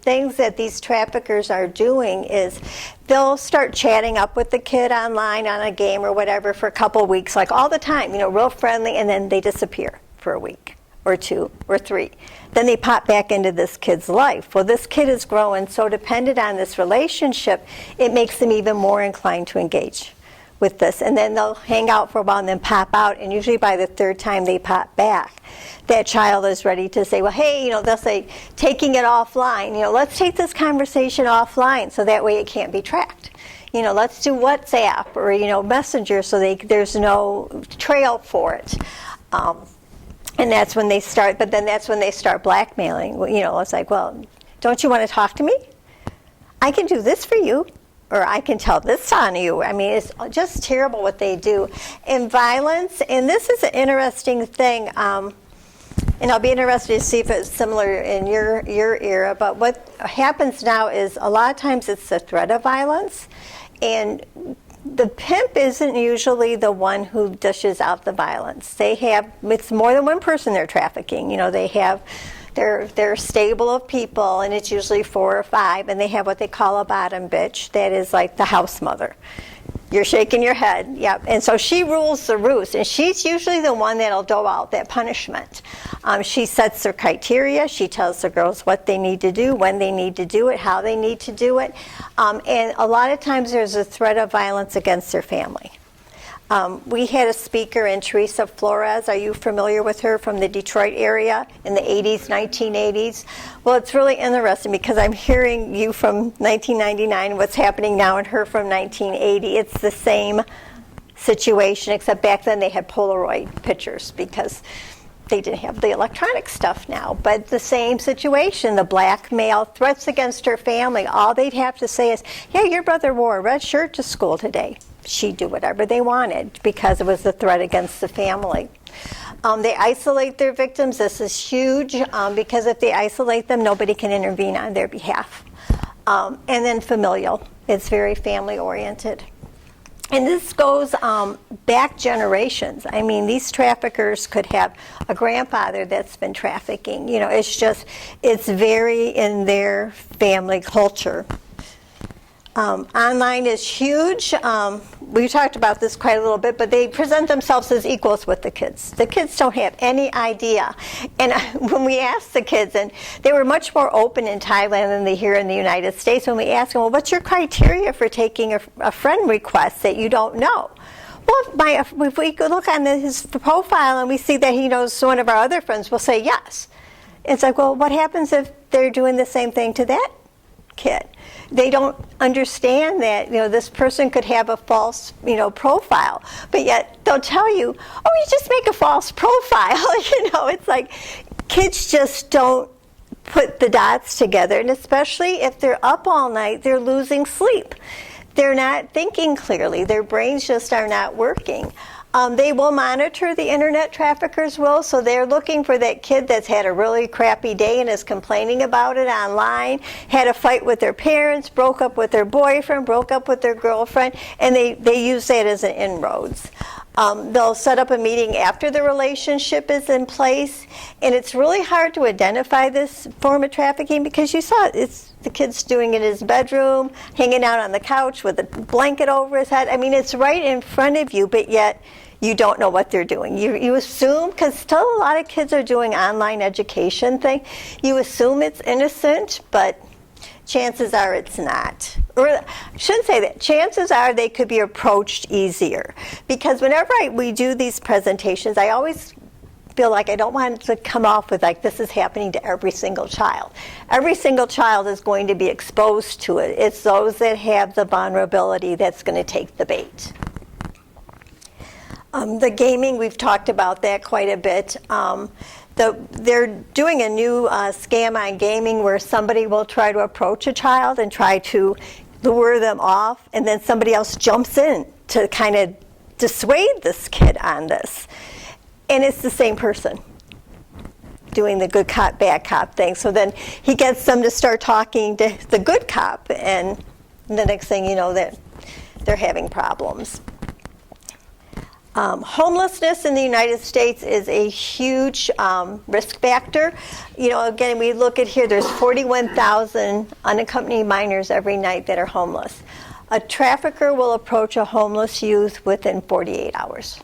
things that these traffickers are doing is they'll start chatting up with the kid online on a game or whatever for a couple of weeks, like all the time, real friendly, and then they disappear for a week or 2 or 3. Then they pop back into this kid's life. Well, this kid is growing so dependent on this relationship, it makes them even more inclined to engage with this. And then they'll hang out for a while and then pop out, and usually by the 3rd time they pop back, that child is ready to say, well, hey, they'll say, taking it offline, let's take this conversation offline so that way it can't be tracked. Let's do WhatsApp or, Messenger so there's no trail for it. And that's when they start, but then that's when they start blackmailing. It's like, well, don't you want to talk to me? I can do this for you, or I can tell this on you. I mean, it's just terrible what they do. And violence, and this is an interesting thing, and I'll be interested to see if it's similar in your era, but what happens now is a lot of times it's the threat of violence, and the pimp isn't usually the one who dishes out the violence. It's more than one person they're trafficking. They have their stable of people, and it's usually 4 or 5, and they have what they call a bottom bitch. That is like the house mother. You're shaking your head, yep. And so she rules the roost, and she's usually the one that'll dole out that punishment. She sets their criteria. She tells the girls what they need to do, when they need to do it, how they need to do it. And a lot of times there's a threat of violence against their family. We had a speaker in Teresa Flores. Are you familiar with her, from the Detroit area in the 80s, 1980s? Well, it's really interesting because I'm hearing you from 1999, what's happening now, and her from 1980. It's the same situation, except back then they had Polaroid pictures because they didn't have the electronic stuff now. But the same situation, the blackmail, threats against her family. All they'd have to say is, yeah, your brother wore a red shirt to school today. She'd do whatever they wanted because it was a threat against the family. They isolate their victims. This is huge because if they isolate them, nobody can intervene on their behalf. And then familial. It's very family-oriented. And this goes back generations. I mean, these traffickers could have a grandfather that's been trafficking. It's very in their family culture. Online is huge. We talked about this quite a little bit, but they present themselves as equals with the kids. The kids don't have any idea. And when we asked the kids, and they were much more open in Thailand than they here in the United States, when we asked them, well, what's your criteria for taking a friend request that you don't know? Well, if we look on his profile and we see that he knows one of our other friends, we'll say yes. It's like, well, what happens if they're doing the same thing to that kid? They don't understand that this person could have a false profile, but yet they'll tell you, oh, you just make a false profile. It's like kids just don't put the dots together, and especially if they're up all night, they're losing sleep. They're not thinking clearly. Their brains just are not working. They will monitor, the internet traffickers will, so they're looking for that kid that's had a really crappy day and is complaining about it online, had a fight with their parents, broke up with their boyfriend, broke up with their girlfriend, and they use that as an inroads. They'll set up a meeting after the relationship is in place, and it's really hard to identify this form of trafficking because you saw it's the kid's doing it in his bedroom, hanging out on the couch with a blanket over his head. I mean, it's right in front of you, but yet you don't know what they're doing. You assume, because still a lot of kids are doing online education thing, you assume it's innocent, but chances are it's not. Or I shouldn't say that. Chances are they could be approached easier. Because whenever we do these presentations, I always feel like I don't want it to come off with like this is happening to every single child. Every single child is going to be exposed to it. It's those that have the vulnerability that's going to take the bait. The gaming, we've talked about that quite a bit. They're doing a new scam on gaming where somebody will try to approach a child and try to lure them off, and then somebody else jumps in to kind of dissuade this kid on this. And it's the same person doing the good cop, bad cop thing. So then he gets them to start talking to the good cop, and the next thing you know, that they're having problems. Homelessness in the United States is a huge risk factor. You know, again, we look at here, there's 41,000 unaccompanied minors every night that are homeless. A trafficker will approach a homeless youth within 48 hours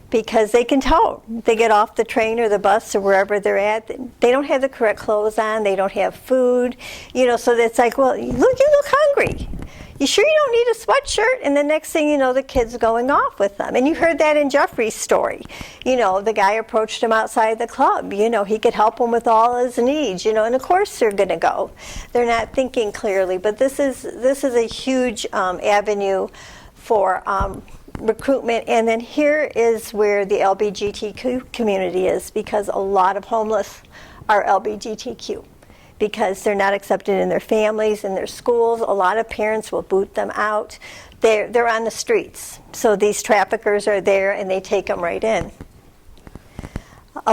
because they can tell. They get off the train or the bus or wherever they're at. They don't have the correct clothes on. They don't have food. You know, so it's like, well, you look hungry. You sure you don't need a sweatshirt? And the next thing you know, the kid's going off with them. And you heard that in Jeffrey's story. You know, the guy approached him outside the club. You know, he could help him with all his needs, you know, and of course they're going to go. They're not thinking clearly. But this is a huge avenue for recruitment. And then here is where the LGBTQ community is, because a lot of homeless are LGBTQ. Because they're not accepted in their families, in their schools. A lot of parents will boot them out. They're on the streets. So these traffickers are there and they take them right in.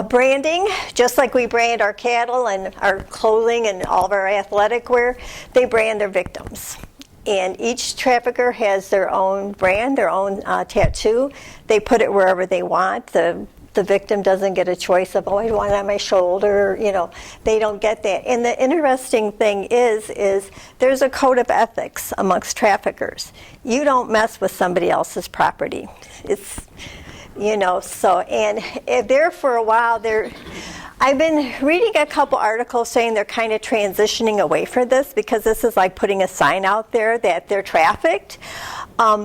Branding, just like we brand our cattle and our clothing and all of our athletic wear, they brand their victims. And each trafficker has their own brand, their own tattoo. They put it wherever they want. The victim doesn't get a choice of, oh, I want it on my shoulder, you know. They don't get that. And the interesting thing is there's a code of ethics amongst traffickers. You don't mess with somebody else's property. It's, you know, so, and there for a while, I've been reading a couple articles saying they're kind of transitioning away from this because this is like putting a sign out there that they're trafficked.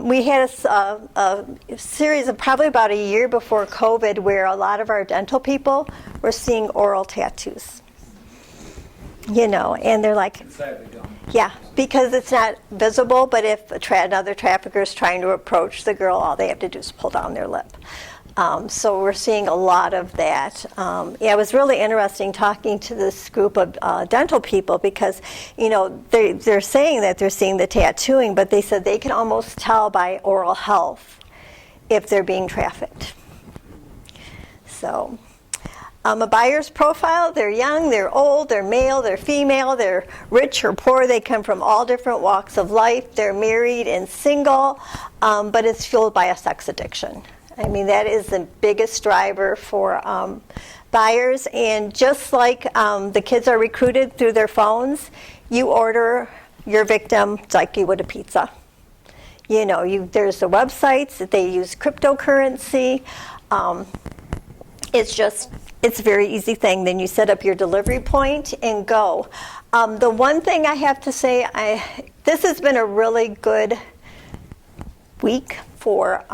We had a series of probably about a year before COVID where a lot of our dental people were seeing oral tattoos. You know, and they're like, yeah, because it's not visible, but if another trafficker is trying to approach the girl, all they have to do is pull down their lip. So we're seeing a lot of that. Yeah, it was really interesting talking to this group of dental people because, you know, they're saying that they're seeing the tattooing, but they said they can almost tell by oral health if they're being trafficked. So a buyer's profile, they're young, they're old, they're male, they're female, they're rich or poor, they come from all different walks of life, they're married and single, but it's fueled by a sex addiction. I mean, that is the biggest driver for buyers. And just like the kids are recruited through their phones, you order your victim like you would a pizza. You know, there's the websites that they use cryptocurrency. It's a very easy thing. Then you set up your delivery point and go. The one thing I have to say, this has been a really good week for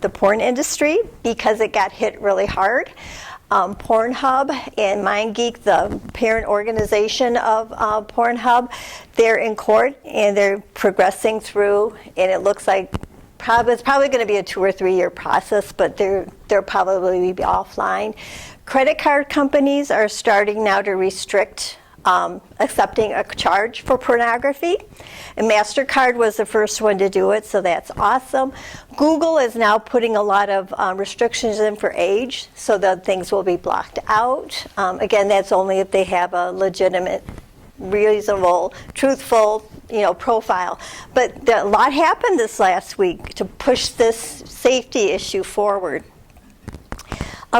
the porn industry because it got hit really hard. Pornhub and MindGeek, the parent organization of Pornhub, they're in court and they're progressing through, and it looks like it's probably going to be a 2 or 3 year process, but they'll probably be offline. Credit card companies are starting now to restrict accepting a charge for pornography. And MasterCard was the first one to do it, so that's awesome. Google is now putting a lot of restrictions in for age, so that things will be blocked out. Again, that's only if they have a legitimate, reasonable, truthful, profile. But a lot happened this last week to push this safety issue forward.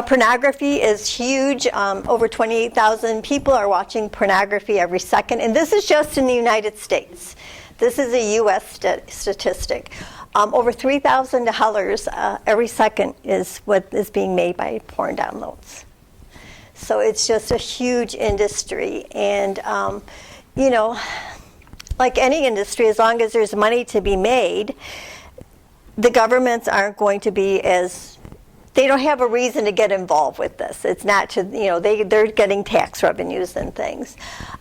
Pornography is huge. Over 28,000 people are watching pornography every second. And this is just in the United States. This is a U.S. statistic. Over 3,000 dollars every second is what is being made by porn downloads. So it's just a huge industry. And, like any industry, as long as there's money to be made, the governments aren't going to be they don't have a reason to get involved with this. It's not they're getting tax revenues and things.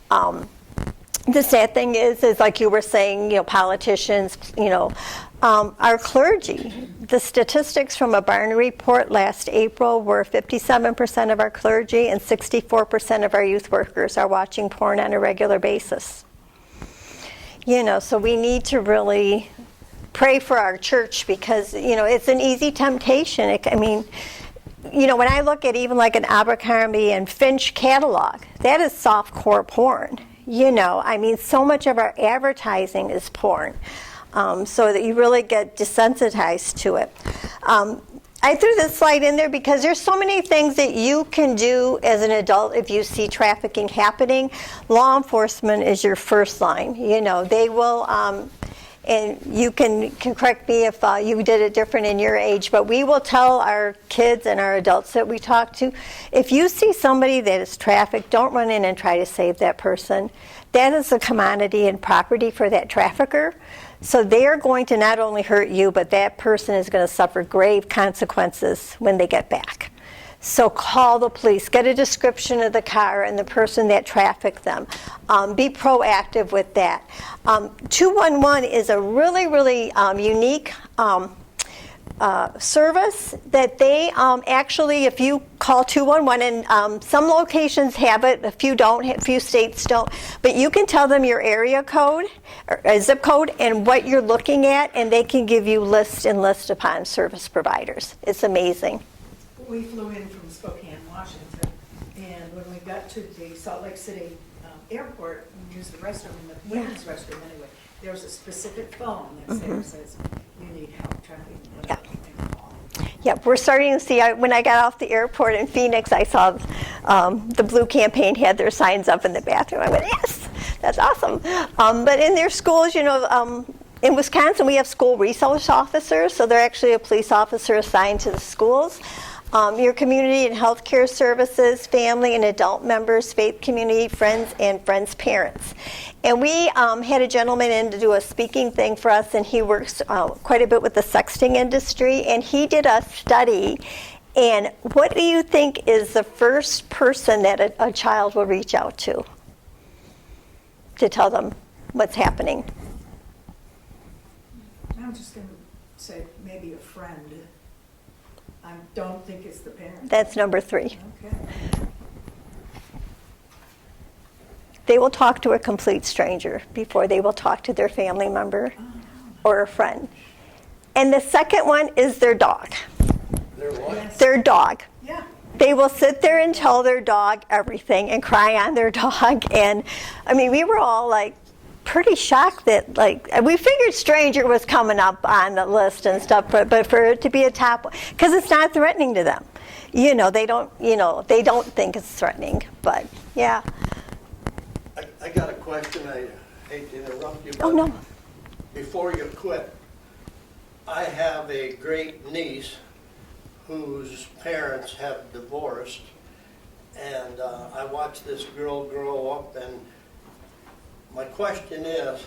The sad thing is like you were saying, politicians, our clergy. The statistics from a Barna report last April were 57% of our clergy and 64% of our youth workers are watching porn on a regular basis. So we need to really pray for our church because, it's an easy temptation. When I look at even like an Abercrombie and Finch catalog, that is softcore porn. So much of our advertising is porn, so that you really get desensitized to it. I threw this slide in there because there's so many things that you can do as an adult if you see trafficking happening. Law enforcement is your first line. You know, they will, and you can correct me if you did it different in your age, but we will tell our kids and our adults that we talk to, if you see somebody that is trafficked, don't run in and try to save that person. That is a commodity and property for that trafficker. So they are going to not only hurt you, but that person is going to suffer grave consequences when they get back. So call the police, get a description of the car and the person that trafficked them. Be proactive with that. 211 is a really, really unique service that they actually, if you call 211, and some locations have it, a few don't, a few states don't, but you can tell them your area code, or zip code, and what you're looking at, and they can give you list and list upon service providers. It's amazing. We flew in from Spokane, Washington, and when we got to the Salt Lake City airport, we used the restroom, in the women's restroom anyway, there was a specific phone that says, you need help trafficking, whatever. Yep, we're starting to see, when I got off the airport in Phoenix, I saw the Blue Campaign had their signs up in the bathroom. I went, yes, that's awesome. But in their schools, you know, in Wisconsin, we have school resource officers, so they're actually a police officer assigned to the schools. Your community and healthcare services, family and adult members, faith community, friends, and friends' parents. And we had a gentleman in to do a speaking thing for us, and he works quite a bit with the sexting industry, and he did a study. And what do you think is the first person that a child will reach out to tell them what's happening? I'm just going to say maybe a friend. I don't think it's the parent. That's number 3. Okay. They will talk to a complete stranger before they will talk to their family member or a friend. And the second one is their dog. Their what? Yes. Their dog. Yeah. They will sit there and tell their dog everything and cry on their dog. And I mean, we were all like pretty shocked that, like, we figured stranger was coming up on the list and stuff, but for it to be a top, because it's not threatening to them. You know, they don't think it's threatening, but yeah. I got a question. I hate to interrupt you, but Oh, no. before you quit, I have a great niece whose parents have divorced, and I watched this girl grow up, and my question is,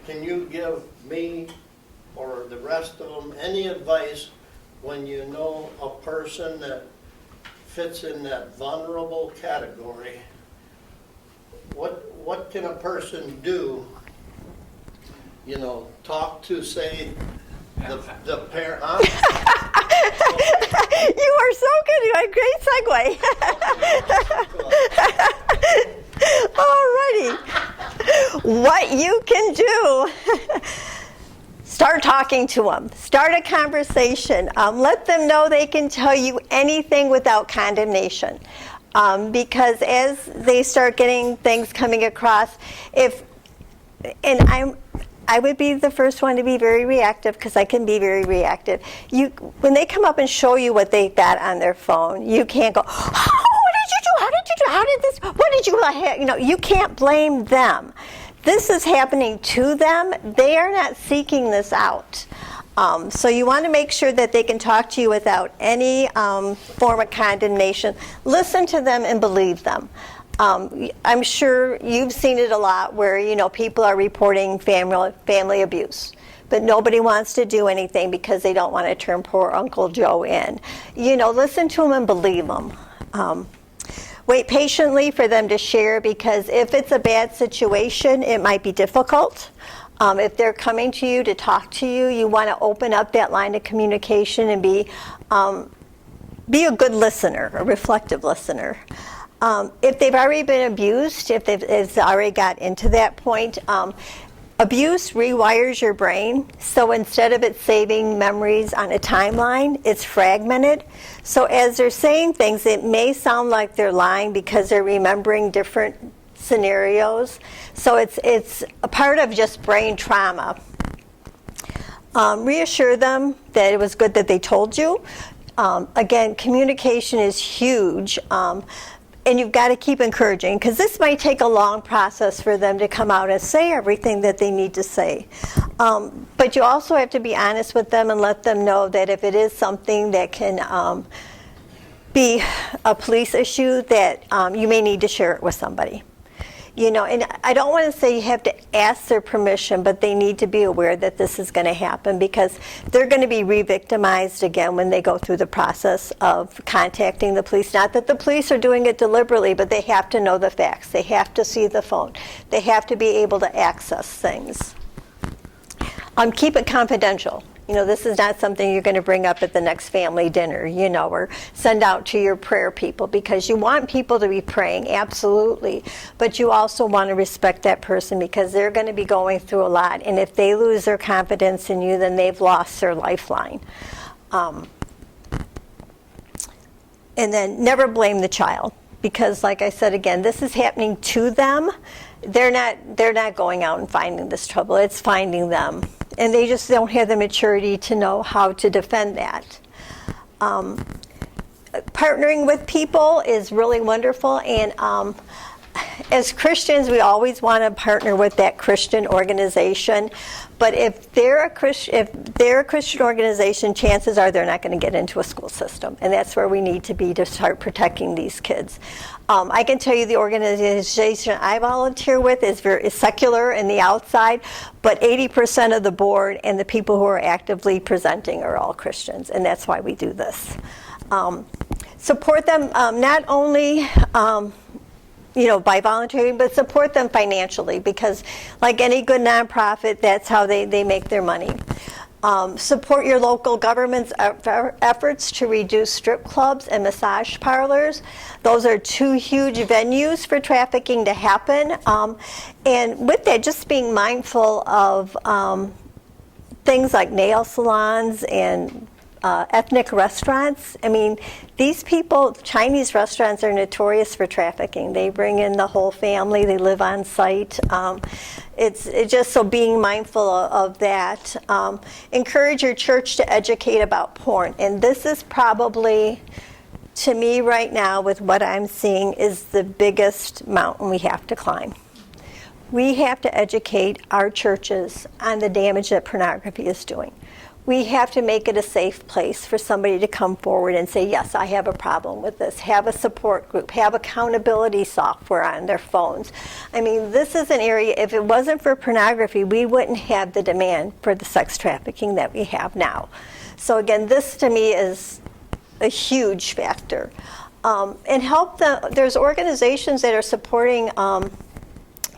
can you give me or the rest of them any advice when you know a person that fits in that vulnerable category? What can a person do? You know, talk to, say, the parent. Huh? You are so good. You had a great segue. Alrighty. What you can do, start talking to them. Start a conversation. Let them know they can tell you anything without condemnation. Because as they start getting things coming across, I would be the first one to be very reactive, because I can be very reactive. When they come up and show you what they got on their phone, you can't go, oh, what did you do? How did you do? How did this? What did you? You know, you can't blame them. This is happening to them. They are not seeking this out. So you want to make sure that they can talk to you without any form of condemnation. Listen to them and believe them. I'm sure you've seen it a lot where, you know, people are reporting family abuse, but nobody wants to do anything because they don't want to turn poor Uncle Joe in. You know, listen to them and believe them. Wait patiently for them to share, because if it's a bad situation, it might be difficult. If they're coming to you to talk to you, you want to open up that line of communication and be a good listener, a reflective listener. If they've already been abused, if it's already got into that point, abuse rewires your brain. So instead of it saving memories on a timeline, it's fragmented. So as they're saying things, it may sound like they're lying because they're remembering different scenarios. So it's a part of just brain trauma. Reassure them that it was good that they told you. Again, communication is huge. And you've got to keep encouraging, because this might take a long process for them to come out and say everything that they need to say. But you also have to be honest with them and let them know that if it is something that can be a police issue, that you may need to share it with somebody. You know, and I don't want to say you have to ask their permission, but they need to be aware that this is going to happen, because they're going to be re-victimized again when they go through the process of contacting the police. Not that the police are doing it deliberately, but they have to know the facts. They have to see the phone. They have to be able to access things. Keep it confidential. You know, this is not something you're going to bring up at the next family dinner, you know, or send out to your prayer people, because you want people to be praying, absolutely. But you also want to respect that person, because they're going to be going through a lot. And if they lose their confidence in you, then they've lost their lifeline. And then never blame the child, because like I said again, this is happening to them. They're not going out and finding this trouble. It's finding them. And they just don't have the maturity to know how to defend that. Partnering with people is really wonderful, and as Christians, we always want to partner with that Christian organization. But if they're a Christian organization, chances are they're not going to get into a school system, and that's where we need to be to start protecting these kids. I can tell you the organization I volunteer with is secular in the outside, but 80% of the board and the people who are actively presenting are all Christians, and that's why we do this. Support them not only by volunteering, but support them financially, because like any good nonprofit, that's how they make their money. Support your local government's efforts to reduce strip clubs and massage parlors. Those are two huge venues for trafficking to happen. And with that, just being mindful of things like nail salons and ethnic restaurants. I mean, these people, Chinese restaurants are notorious for trafficking. They bring in the whole family, they live on site. It's just so being mindful of that. Encourage your church to educate about porn. And this is probably, to me right now, with what I'm seeing, is the biggest mountain we have to climb. We have to educate our churches on the damage that pornography is doing. We have to make it a safe place for somebody to come forward and say, yes, I have a problem with this. Have a support group. Have accountability software on their phones. I mean, this is an area, if it wasn't for pornography, we wouldn't have the demand for the sex trafficking that we have now. So again, this to me is a huge factor. And help them. There's organizations that are supporting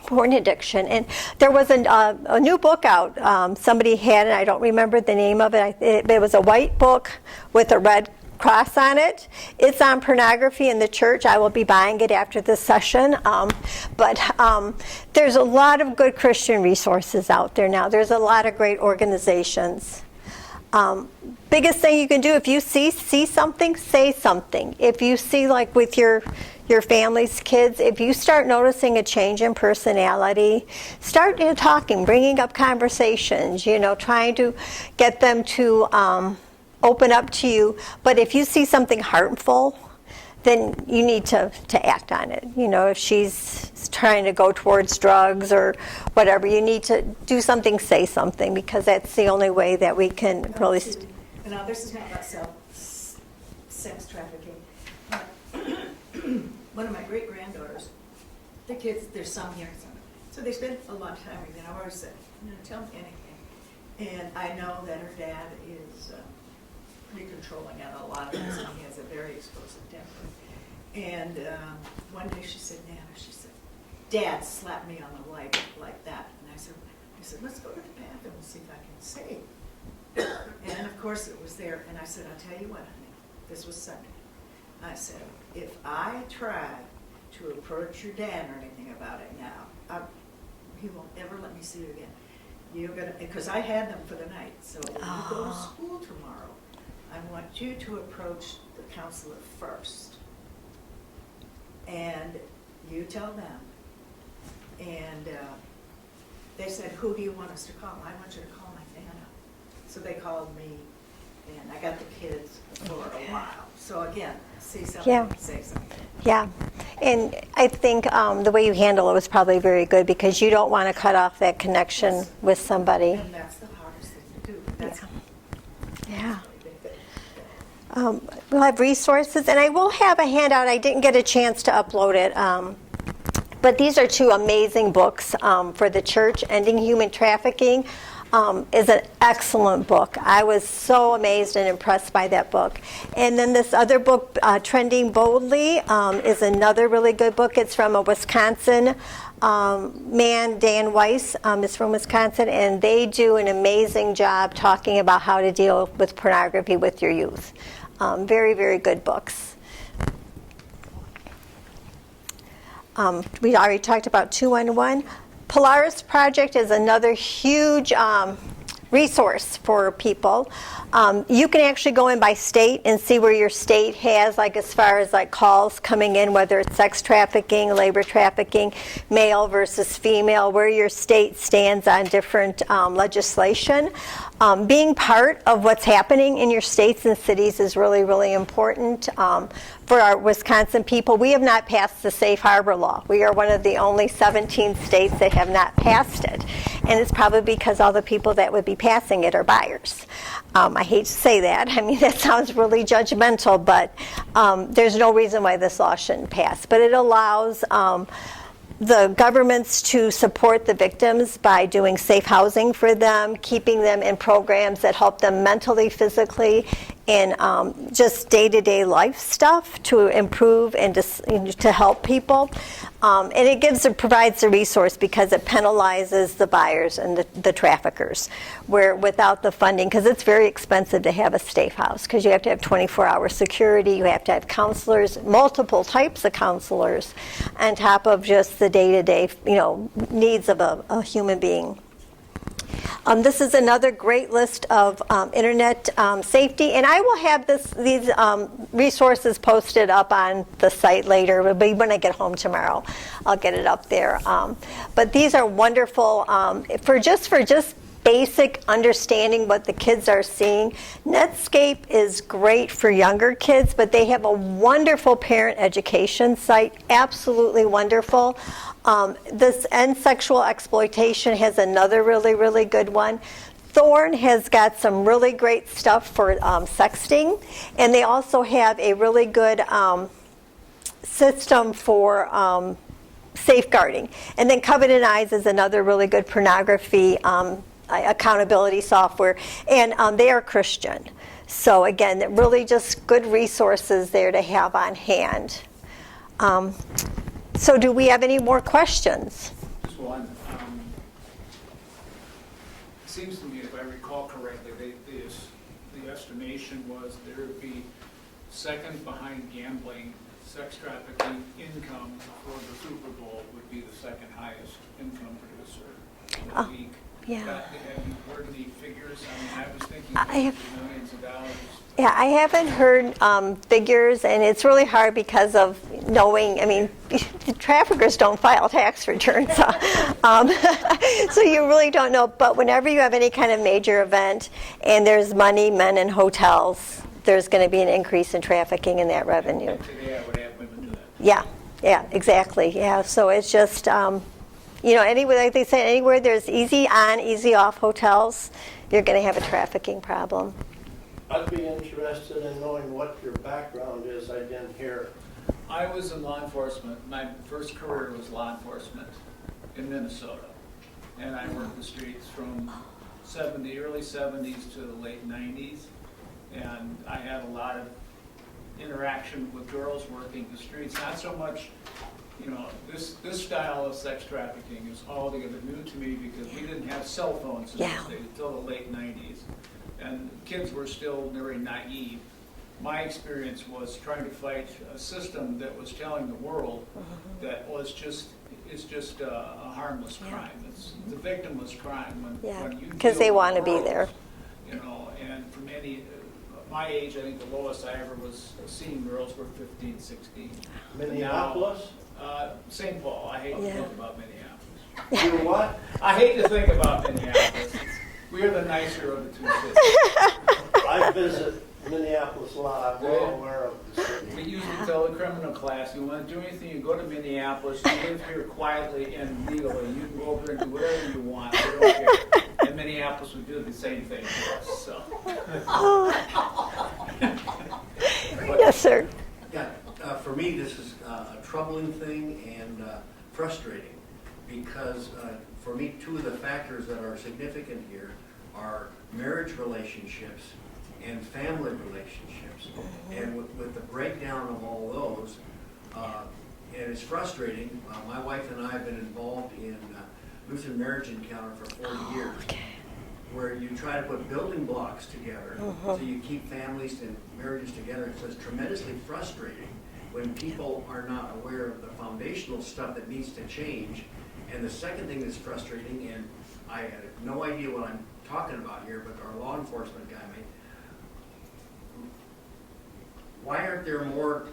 porn addiction, and there was a new book out somebody had, and I don't remember the name of it. It was a white book with a red cross on it. It's on pornography in the church. I will be buying it after this session. But there's a lot of good Christian resources out there now. There's a lot of great organizations. Biggest thing you can do, if you see something, say something. If you see, like with your family's kids, if you start noticing a change in personality, start talking, bringing up conversations, trying to get them to open up to you. But if you see something harmful, then you need to act on it. If she's trying to go towards drugs or whatever, you need to do something, say something, because that's the only way that we can really... Now, this is not about sex trafficking. One of my great-granddaughters, the kids, there's some here, some. So they spend a lot of time with me, and I always said, tell me anything. And I know that her dad is pretty controlling at a lot of this, and he has a very explosive temper. And one day she said, Nana, Dad slapped me on the leg like that. And I said, let's go to the bathroom and see if I can save. And of course it was there, and I said, I'll tell you what, honey, this was Sunday. I said, if I try to approach your dad or anything about it now, he won't ever let me see you again. You're gonna, because I had them for the night. So when you go to school tomorrow, I want you to approach the counselor first, and you tell them. And they said, who do you want us to call? I want you to call my Nana. So they called me, and I got the kids for a while. So again, see Yeah. something, say something. Yeah, and I think the way you handle it was probably very good because you don't want to cut off that connection with somebody. And that's the hardest thing to do. That's Yeah. We'll have resources, and I will have a handout. I didn't get a chance to upload it, but these are two amazing books for the church. Ending Human Trafficking is an excellent book. I was so amazed and impressed by that book. And then this other book, Trending Boldly, is another really good book. It's from a Wisconsin man, Dan Weiss, is from Wisconsin, and they do an amazing job talking about how to deal with pornography with your youth. Very, very good books. We already talked about 211. Polaris Project is another huge resource for people. You can actually go in by state and see where your state has, like as far as like calls coming in, whether it's sex trafficking, labor trafficking, male versus female, where your state stands on different legislation. Being part of what's happening in your states and cities is really, really important. For our Wisconsin people, we have not passed the safe harbor law. We are one of the only 17 states that have not passed it. And it's probably because all the people that would be passing it are buyers. I hate to say that. I mean, that sounds really judgmental, but there's no reason why this law shouldn't pass. But it allows the governments to support the victims by doing safe housing for them, keeping them in programs that help them mentally, physically, and just day-to-day life stuff to improve and to help people. And it provides the resource because it penalizes the buyers and the traffickers, where without the funding, because it's very expensive to have a safe house, because you have to have 24-hour security, you have to have counselors, multiple types of counselors, on top of just the day-to-day, needs of a human being. This is another great list of internet safety, and I will have these resources posted up on the site later. It'll be when I get home tomorrow. I'll get it up there. But these are wonderful for just basic understanding what the kids are seeing. Netscape is great for younger kids, but they have a wonderful parent education site, absolutely wonderful. This End Sexual Exploitation has another really, really good one. Thorn has got some really great stuff for sexting, and they also have a really good system for safeguarding. And then Covenant Eyes is another really good pornography accountability software, and they are Christian. So again, really just good resources there to have on hand. So do we have any more questions? Just one. It seems to me, if I recall correctly, the estimation was there would be second behind gambling, sex trafficking income for the Super Bowl would be the second highest income producer in the league. Yeah. Have you heard any figures? I mean, I was thinking millions of dollars. Yeah, I haven't heard figures, and it's really hard because of knowing, I mean, the traffickers don't file tax returns, so you really don't know. But whenever you have any kind of major event and there's money, men in hotels, there's going to be an increase in trafficking in that revenue. And today I would have women do that. Yeah, exactly. Yeah, so it's just, anywhere, like they say, anywhere there's easy on, easy off hotels, you're going to have a trafficking problem. I'd be interested in knowing what your background is. I didn't hear. I was in law enforcement. My first career was law enforcement in Minnesota. And I worked the streets from the early 70s to the late 90s. And I had a lot of interaction with girls working the streets. Not so much, this style of sex trafficking is altogether new to me because we didn't have cell phones in those days until the late 90s. And kids were still very naive. My experience was trying to fight a system that was telling the world that it's just a harmless crime. It's the victimless crime when you because they want to be there. And from my age, I think the lowest I ever was seeing girls were 15, 16. Minneapolis? St. Paul. I hate to think about Minneapolis. You what? I hate to think about Minneapolis. We are the nicer of the two cities. I visit Minneapolis a lot. I'm well aware of the city. We usually tell the criminal class, you want to do anything, you go to Minneapolis, you live here quietly and legally, you can go over and do whatever you want, we don't care. And Minneapolis would do the same thing to us, so. Yes, sir. Yeah, for me, this is a troubling thing and frustrating because for me, two of the factors that are significant here are marriage relationships and family relationships. And with the breakdown of all those, and it's frustrating. My wife and I have been involved in Lutheran Marriage Encounter for 40 years, where you try to put building blocks together so you keep families and marriages together. So it's tremendously frustrating when people are not aware of the foundational stuff that needs to change. And the second thing that's frustrating, and I had no idea what I'm talking about here, but our law enforcement guy may. Why aren't there more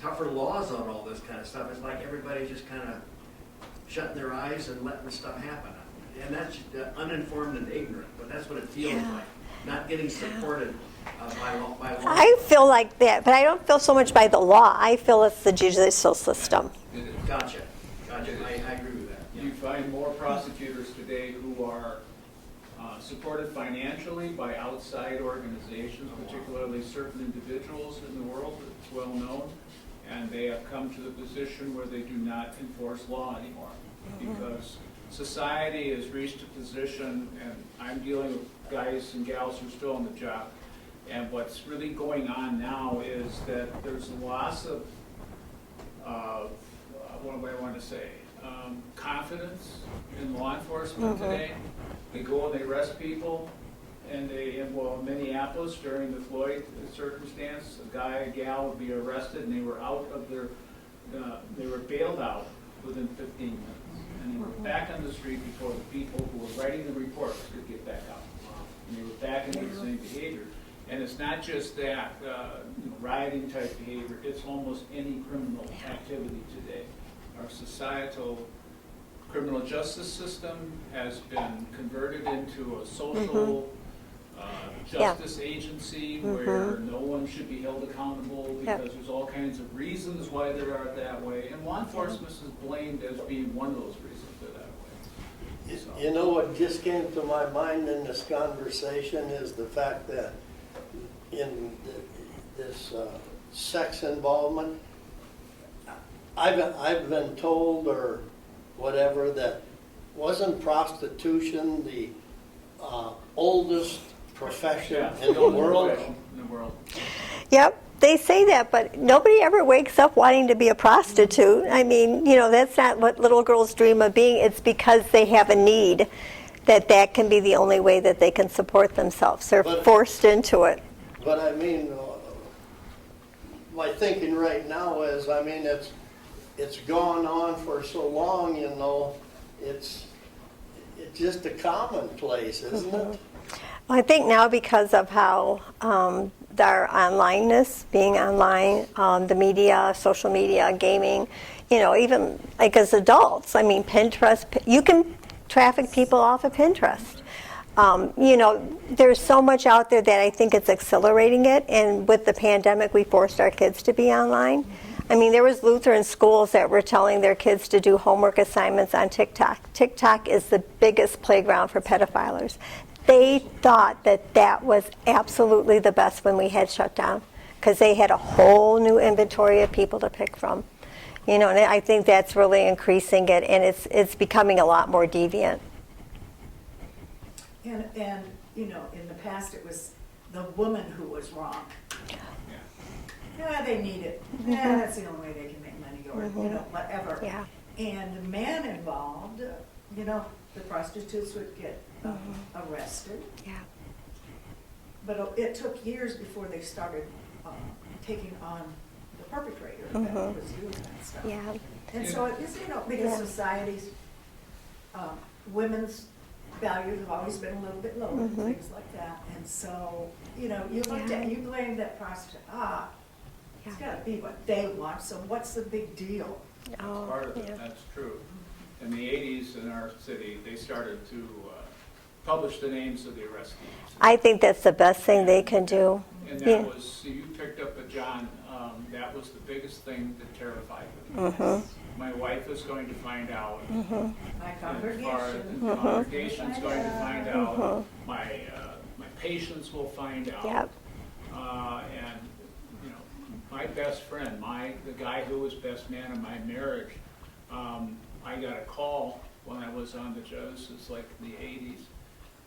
tougher laws on all this kind of stuff? It's like everybody's just kind of shutting their eyes and letting stuff happen. And that's uninformed and ignorant, but that's what it feels like. Not getting supported by law. I feel like that, but I don't feel so much by the law. I feel it's the judicial system. Gotcha. I agree with that. You find more prosecutors today who are supported financially by outside organizations, particularly certain individuals in the world that's well known, and they have come to the position where they do not enforce law anymore because society has reached a position, and I'm dealing with guys and gals who are still on the job, and what's really going on now is that there's a loss of what do I want to say, confidence in law enforcement today. They go and they arrest people, and in Minneapolis during the Floyd circumstance, a gal would be arrested, and they were they were bailed out within 15 minutes, and they were back on the street before the people who were writing the reports could get back out, and they were back into the same behavior. And it's not just that rioting type behavior; it's almost any criminal activity today. Our societal criminal justice system has been converted into a social justice agency where no one should be held accountable because there's all kinds of reasons why they are that way. And law enforcement is blamed as being one of those reasons they're that way. So. You know what just came to my mind in this conversation is the fact that in this sex involvement, I've been told or whatever that wasn't prostitution the oldest profession in the world? Yep, they say that, but nobody ever wakes up wanting to be a prostitute. I mean, that's not what little girls dream of being. It's because they have a need that can be the only way that they can support themselves. They're forced into it. But I mean, my thinking right now is, it's gone on for so long, it's just a commonplace, isn't it? Well, I think now because of how our onlineness, being online, the media, social media, gaming, even like as adults, Pinterest, you can traffic people off of Pinterest. There's so much out there that I think it's accelerating it, and with the pandemic, we forced our kids to be online. There was Lutheran schools that were telling their kids to do homework assignments on TikTok. TikTok is the biggest playground for pedophiles. They thought that was absolutely the best when we had shut down because they had a whole new inventory of people to pick from. And I think that's really increasing it, and it's becoming a lot more deviant. And in the past it was the woman who was wrong. Yeah, they need it. Yeah, that's the only way they can make money, or whatever. Yeah. And the man involved, the prostitutes would get arrested. Yeah. But it took years before they started taking on the perpetrator that was doing that stuff. Yeah. And so it is, because society's women's values have always been a little bit lower, things like that. And so, you blame that prostitute. It's got to be what they want, so what's the big deal? That's part of it, that's true. In the 80s in our city, they started to publish the names of the arrestees. I think that's the best thing they can do. And Yeah. that was, so you picked up a John, that was the biggest thing that terrified me. Mhm. My wife is going to find out. Mhm. My The congregation. congregation's going to find out. My patients will find out. Yep. And, you know, my best friend, the guy who was best man in my marriage, I got a call when I was on the Joes, it's like in the 80s,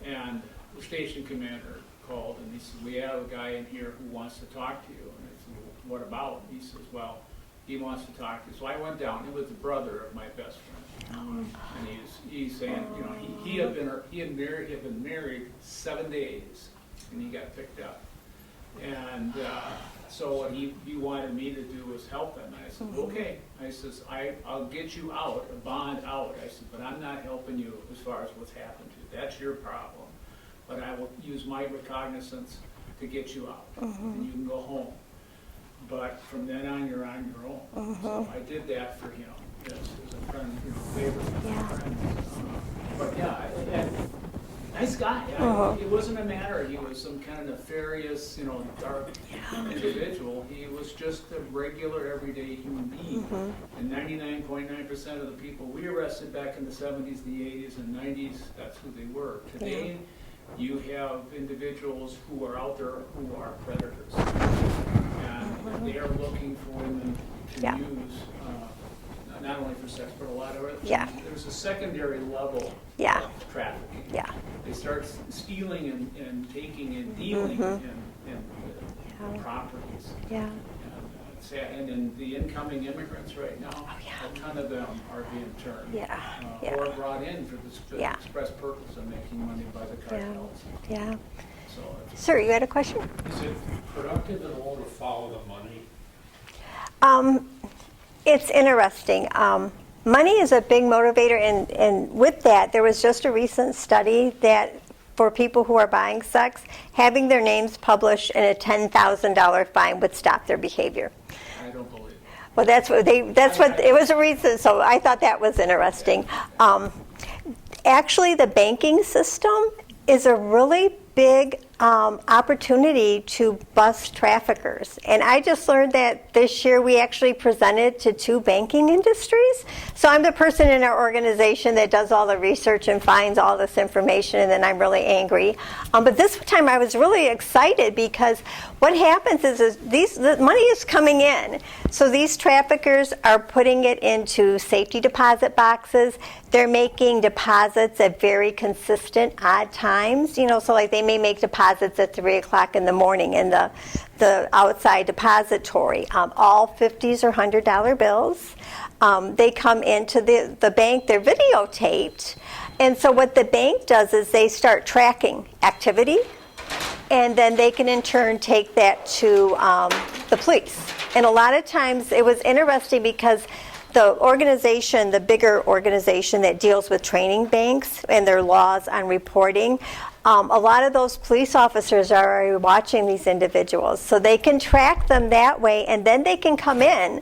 and the station commander called and he said, we have a guy in here who wants to talk to you. And I said, well, what about? He says, well, he wants to talk to you. So I went down. It was the brother of my best friend, and he's saying, you know, he had been married 7 days, and he got picked up, and so what he wanted me to do was help him. And I said, okay. I says, I'll get you out, a bond out. I said, but I'm not helping you as far as what's happened to you. That's your problem. But I will use my recognizance to get you out, and you can go home. But from then on, you're on your own. So I did that for him, as a friend, you know, favorite friend. But yeah, nice guy. It wasn't a matter he was some kind of nefarious, you know, dark individual. He was just a regular, everyday human being. And 99.9% of the people we arrested back in the 70s, the 80s, and 90s, that's who they were. Today, you have individuals who are out there who are predators. And they are looking for women to use, not only for sex, but a lot of other things. There's a secondary level of trafficking. They start stealing and taking and dealing in properties. And then the incoming immigrants right now, a ton of them are being turned or brought in for the express purpose of making money by the cartels. So Sir, you had a question? Is it productive at all to follow the money? It's interesting. Money is a big motivator, and with that, there was just a recent study that for people who are buying sex, having their names published and a $10,000 fine would stop their behavior. I don't believe it. Well, it was a reason, so I thought that was interesting. Actually, the banking system is a really big opportunity to bust traffickers. And I just learned that this year we actually presented to 2 banking industries. So I'm the person in our organization that does all the research and finds all this information, and then I'm really angry. But this time I was really excited because what happens is the money is coming in. So these traffickers are putting it into safety deposit boxes. They're making deposits at very consistent odd times. You know, so like they may make deposits at 3 o'clock in the morning in the outside depository. All 50s or $100 bills. They come into the bank, they're videotaped. And so what the bank does is they start tracking activity, and then they can in turn take that to the police. And a lot of times it was interesting because the bigger organization that deals with training banks and their laws on reporting, a lot of those police officers are already watching these individuals. So they can track them that way, and then they can come in,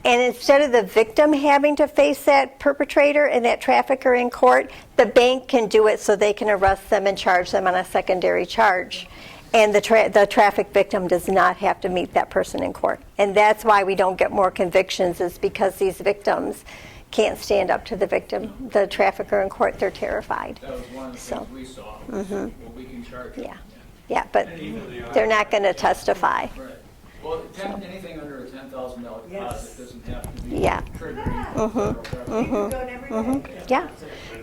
and instead of the victim having to face that perpetrator and that trafficker in court, the bank can do it so they can arrest them and charge them on a secondary charge. And the traffic victim does not have to meet that person in court. And that's why we don't get more convictions, is because these victims can't stand up to the trafficker in court. They're terrified. That was one of the things we saw. Well, we can charge them. Yeah, but they're not going to testify. Right. Well, anything under a $10,000 deposit doesn't have to be triggering.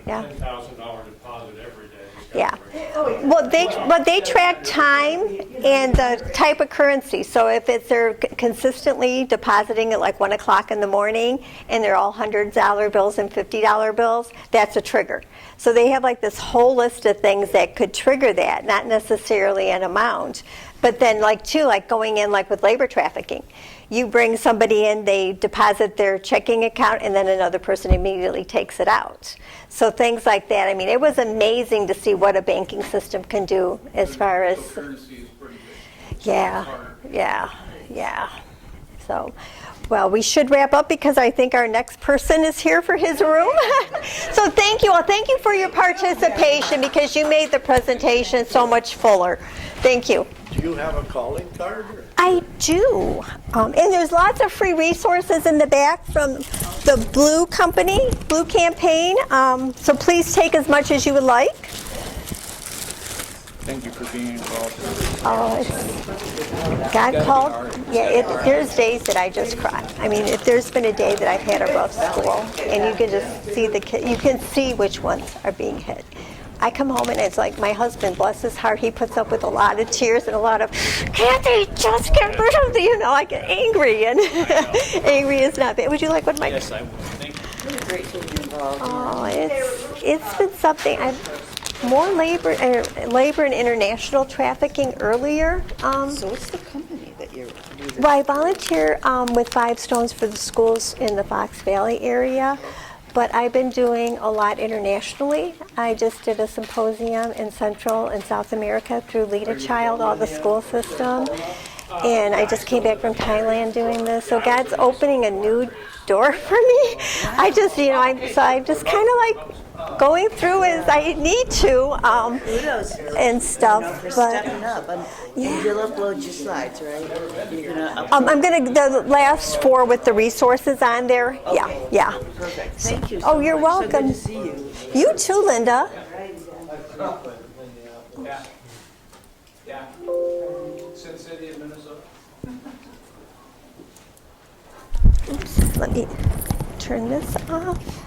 $10,000 deposit every day. Well, they track time and the type of currency. So if they're consistently depositing at like 1 o'clock in the morning and they're all $100 bills and $50 bills, that's a trigger. So they have like this whole list of things that could trigger that, not necessarily an amount. But then like going in like with labor trafficking. You bring somebody in, they deposit their checking account, and then another person immediately takes it out. So things like that. I mean, it was amazing to see what a banking system can do as far as... Currency is pretty big. Yeah. So Well, we should wrap up because I think our next person is here for his room. So thank you all. Thank you for your participation because you made the presentation so much fuller. Thank you. Do you have a calling card? Or? I do. And there's lots of free resources in the back from the Blue Company, Blue Campaign. So please take as much as you would like. Thank you for being involved. Oh, God called. Yeah, there's days that I just cry. I mean, if there's been a day that I've had a rough school, and you can just see the kid, you can see which ones are being hit. I come home and it's like my husband, bless his heart, he puts up with a lot of tears and a lot of, Kathy, just get rid of the, I get angry, and angry is not bad. Would you like one, Mike? Yes, I would. Thank you. Really great to be involved. Oh, it's been something. More labor and international trafficking earlier. So what's the company that you're using? Well, I volunteer with Five Stones for the schools in the Fox Valley area, but I've been doing a lot internationally. I just did a symposium in Central and South America through Lead a Child, all the school system, and I just came back from Thailand doing this. So God's opening a new door for me. I just, I'm just kind of like going through as I need to and stuff. For But stepping up. You'll upload your slides, right? You're gonna I'm gonna the last 4 with the resources on there. Okay. Yeah. Perfect. Thank you. Oh, you're welcome. So good to see you. You too, Linda. Yeah. Yeah. Sin City of Minnesota. Oops, let me turn this off.